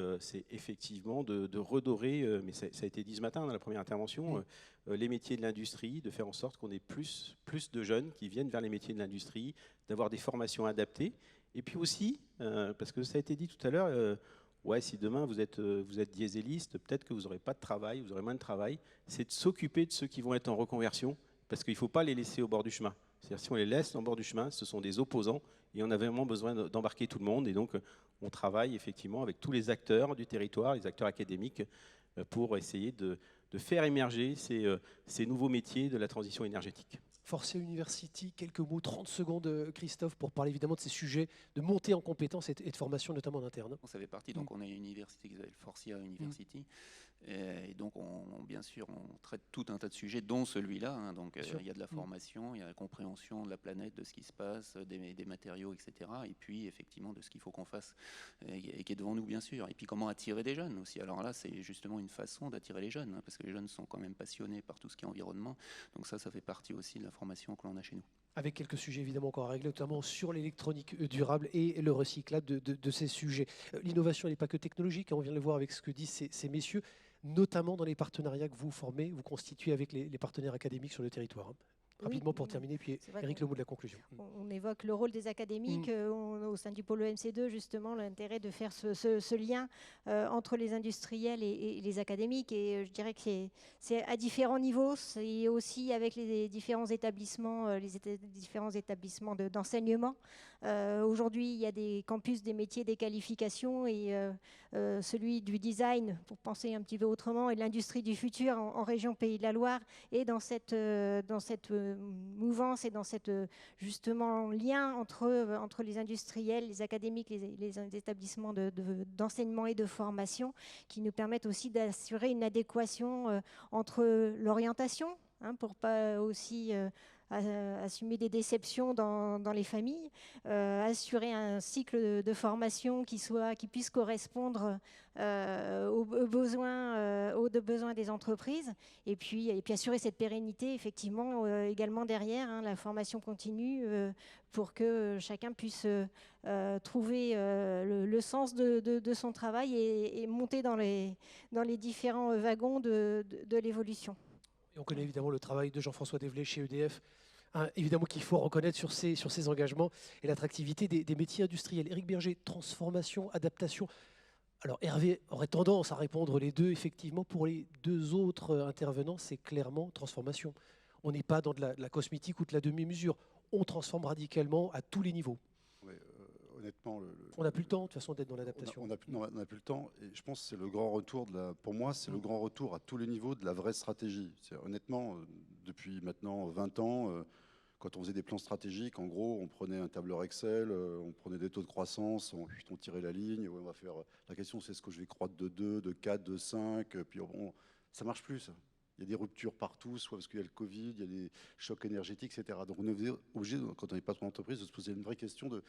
effectivement de redorer, mais ça a été dit ce matin dans la première intervention, les métiers de l'industrie, de faire en sorte qu'on ait plus de jeunes qui viennent vers les métiers de l'industrie, d'avoir des formations adaptées. Et puis aussi, parce que ça a été dit tout à l'heure, si demain vous êtes dieseliste, peut-être que vous n'aurez pas de travail, vous aurez moins de travail, c'est de s'occuper de ceux qui vont être en reconversion, parce qu'il ne faut pas les laisser au bord du chemin. C'est-à-dire si on les laisse au bord du chemin, ce sont des opposants, et on a vraiment besoin d'embarquer tout le monde. Et donc, on travaille effectivement avec tous les acteurs du territoire, les acteurs académiques, pour essayer de faire émerger ces nouveaux métiers de la transition énergétique. Forcia University, quelques mots, 30 secondes, Christophe, pour parler évidemment de ces sujets de montée en compétences et de formation, notamment en interne. Ça fait partie, donc on est une université qui s'appelle Forcia University. Et donc, bien sûr, on traite tout un tas de sujets, dont celui-là. Hein. Donc, il y a de la formation, il y a la compréhension de la planète, de ce qui se passe, des matériaux, etc. Et puis, effectivement, de ce qu'il faut qu'on fasse et qui est devant nous, bien sûr. Et puis, comment attirer des jeunes aussi. Alors là, c'est justement une façon d'attirer les jeunes, hein, parce que les jeunes sont quand même passionnés par tout ce qui est environnement. Donc ça fait partie aussi de la formation que l'on a chez nous. Avec quelques sujets évidemment encore à régler, notamment sur l'électronique durable et le recyclable de ces sujets. L'innovation n'est pas que technologique, on vient de le voir avec ce que disent ces messieurs, notamment dans les partenariats que vous formez, vous constituez avec les partenaires académiques sur le territoire. Rapidement pour terminer, puis Eric, le mot de la conclusion. On évoque le rôle des académiques au sein du pôle EMC2, justement, l'intérêt de faire ce lien entre les industriels et les académiques. Et je dirais que c'est à différents niveaux, c'est aussi avec les différents établissements, d'enseignement. Aujourd'hui, il y a des campus des métiers, des qualifications, et celui du design, pour penser un petit peu autrement, et l'industrie du futur en région Pays de la Loire, et dans cette mouvance et dans cette justement lien entre les industriels, les académiques, les établissements d'enseignement et de formation, qui nous permettent aussi d'assurer une adéquation entre l'orientation, pour pas aussi assumer des déceptions dans les familles, assurer un cycle de formation qui puisse correspondre aux besoins des entreprises, et puis assurer cette pérennité, effectivement, également derrière, la formation continue, pour que chacun puisse trouver le sens de son travail et monter dans les différents wagons de l'évolution. Et on connaît évidemment le travail de Jean-François Develet chez EDF, évidemment qu'il faut reconnaître sur ces engagements et l'attractivité des métiers industriels. Éric Berger, transformation, adaptation. Alors Hervé aurait tendance à répondre les deux, effectivement. Pour les deux autres intervenants, c'est clairement transformation. On n'est pas dans de la cosmétique ou de la demi-mesure. On transforme radicalement à tous les niveaux. Oui, honnêtement, on n'a plus le temps de toute façon d'être dans l'adaptation. On n'a plus le temps, et je pense que c'est le grand retour pour moi, c'est le grand retour à tous les niveaux de la vraie stratégie. Honnêtement, depuis maintenant 20 ans, quand on faisait des plans stratégiques, en gros, on prenait un tableur Excel, on prenait des taux de croissance, on tirait la ligne, on va faire. La question, c'est est-ce que je vais croître de 2, de 4, de 5, puis bon, ça marche plus, ça. Il y a des ruptures partout, soit parce qu'il y a le Covid, il y a des chocs énergétiques, etc. Donc on est obligé, quand on n'est pas dans l'entreprise, de se poser une vraie question de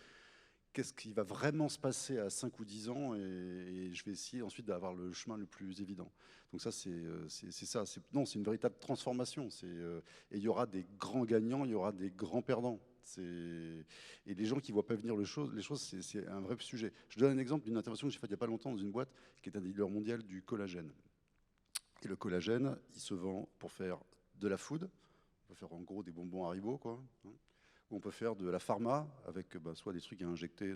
qu'est-ce qui va vraiment se passer à 5 ou 10 ans, et je vais essayer ensuite d'avoir le chemin le plus évident. Donc ça, c'est ça. Non, c'est une véritable transformation. Et il y aura des grands gagnants, il y aura des grands perdants. Et les gens qui ne voient pas venir les choses, c'est un vrai sujet. Je donne un exemple d'une intervention que j'ai faite il n'y a pas longtemps dans une boîte qui est un dealer mondial du collagène. Et le collagène, il se vend pour faire de la food. On peut faire en gros des bonbons Haribo, quoi. Ou on peut faire de la pharma avec soit des trucs à injecter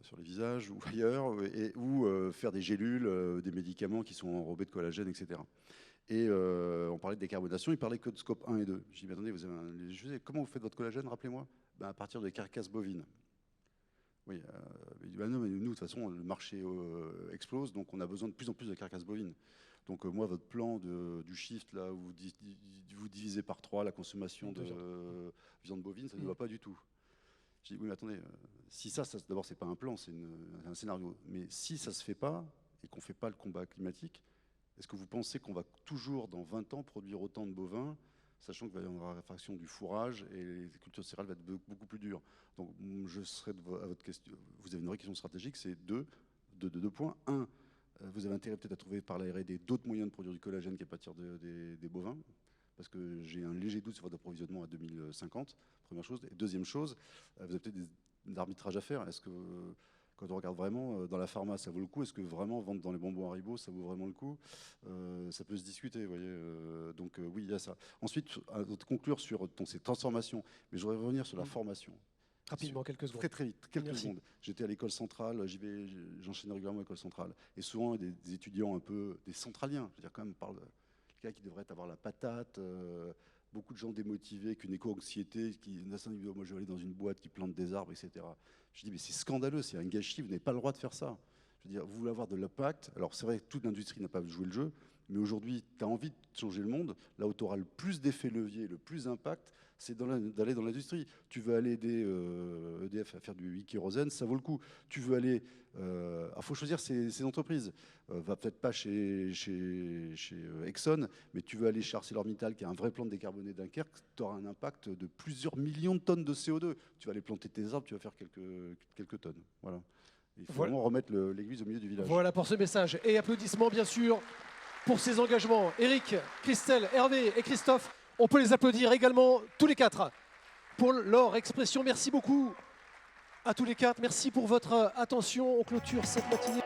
sur les visages ou ailleurs, ou faire des gélules, des médicaments qui sont enrobés de collagène, etc. Et on parlait de décarbonation, il parlait que de scope 1 et 2. Je dis, mais attendez, je disais, comment vous faites votre collagène, rappelez-moi? À partir de carcasses bovines. Oui, il dit, non, mais nous, de toute façon, le marché explose, donc on a besoin de plus en plus de carcasses bovines. Donc moi, votre plan du shift, là, où vous divisez par 3 la consommation de viande bovine, ça ne va pas du tout. Je dis, oui, mais attendez, si ça d'abord, c'est pas un plan, c'est un scénario. Mais si ça ne se fait pas, et qu'on ne fait pas le combat climatique, est-ce que vous pensez qu'on va toujours, dans 20 ans, produire autant de bovins, sachant qu'il va y avoir une réfraction du fourrage et les cultures céréales vont être beaucoup plus dures? Donc, je serais à votre question. Vous avez une vraie question stratégique, c'est deux points. Un, vous avez intérêt peut-être à trouver par la R&D d'autres moyens de produire du collagène qu'à partir des bovins, parce que j'ai un léger doute sur votre approvisionnement à 2050, première chose. Et deuxième chose, vous avez peut-être des arbitrages à faire. Est-ce que, quand on regarde vraiment dans la pharma, ça vaut le coup? Est-ce que vraiment vendre dans les bonbons Haribo, ça vaut vraiment le coup? Ça peut se discuter, vous voyez. Donc oui, il y a ça. Ensuite, à conclure sur ces transformations, mais je voudrais revenir sur la formation. Rapidement, quelques secondes. Très très vite, quelques secondes. J'étais à l'école centrale, j'enchaînais régulièrement à l'école centrale. Et souvent, des étudiants un peu, des centraliens, je veux dire quand même, on parle de quelqu'un qui devrait avoir la patate, beaucoup de gens démotivés, qu'une éco-anxiété, moi je vais aller dans une boîte qui plante des arbres, etc. Je dis, mais c'est scandaleux, c'est un gâchis, vous n'avez pas le droit de faire ça. Je veux dire, vous voulez avoir de l'impact. Alors c'est vrai que toute l'industrie n'a pas joué le jeu, mais aujourd'hui, tu as envie de changer le monde. Là où tu auras le plus d'effet levier, le plus d'impact, c'est d'aller dans l'industrie. Tu veux aller aider EDF à faire du kérosène, ça vaut le coup. Tu veux aller... Il faut choisir ces entreprises. Va peut-être pas chez Exxon, mais tu veux aller chez ArcelorMittal, qui a un vrai plan de décarboner Dunkerque, tu auras un impact de plusieurs millions de tonnes de CO2. Tu vas aller planter tes arbres, tu vas faire quelques tonnes. Voilà. Il faut vraiment remettre l'église au milieu du village. Voilà pour ce message. Et applaudissements, bien sûr, pour ces engagements. Eric, Christelle, Hervé et Christophe, on peut les applaudir également tous les quatre pour leur expression. Merci beaucoup à tous les quatre. Merci pour votre attention. On clôture cette matinée.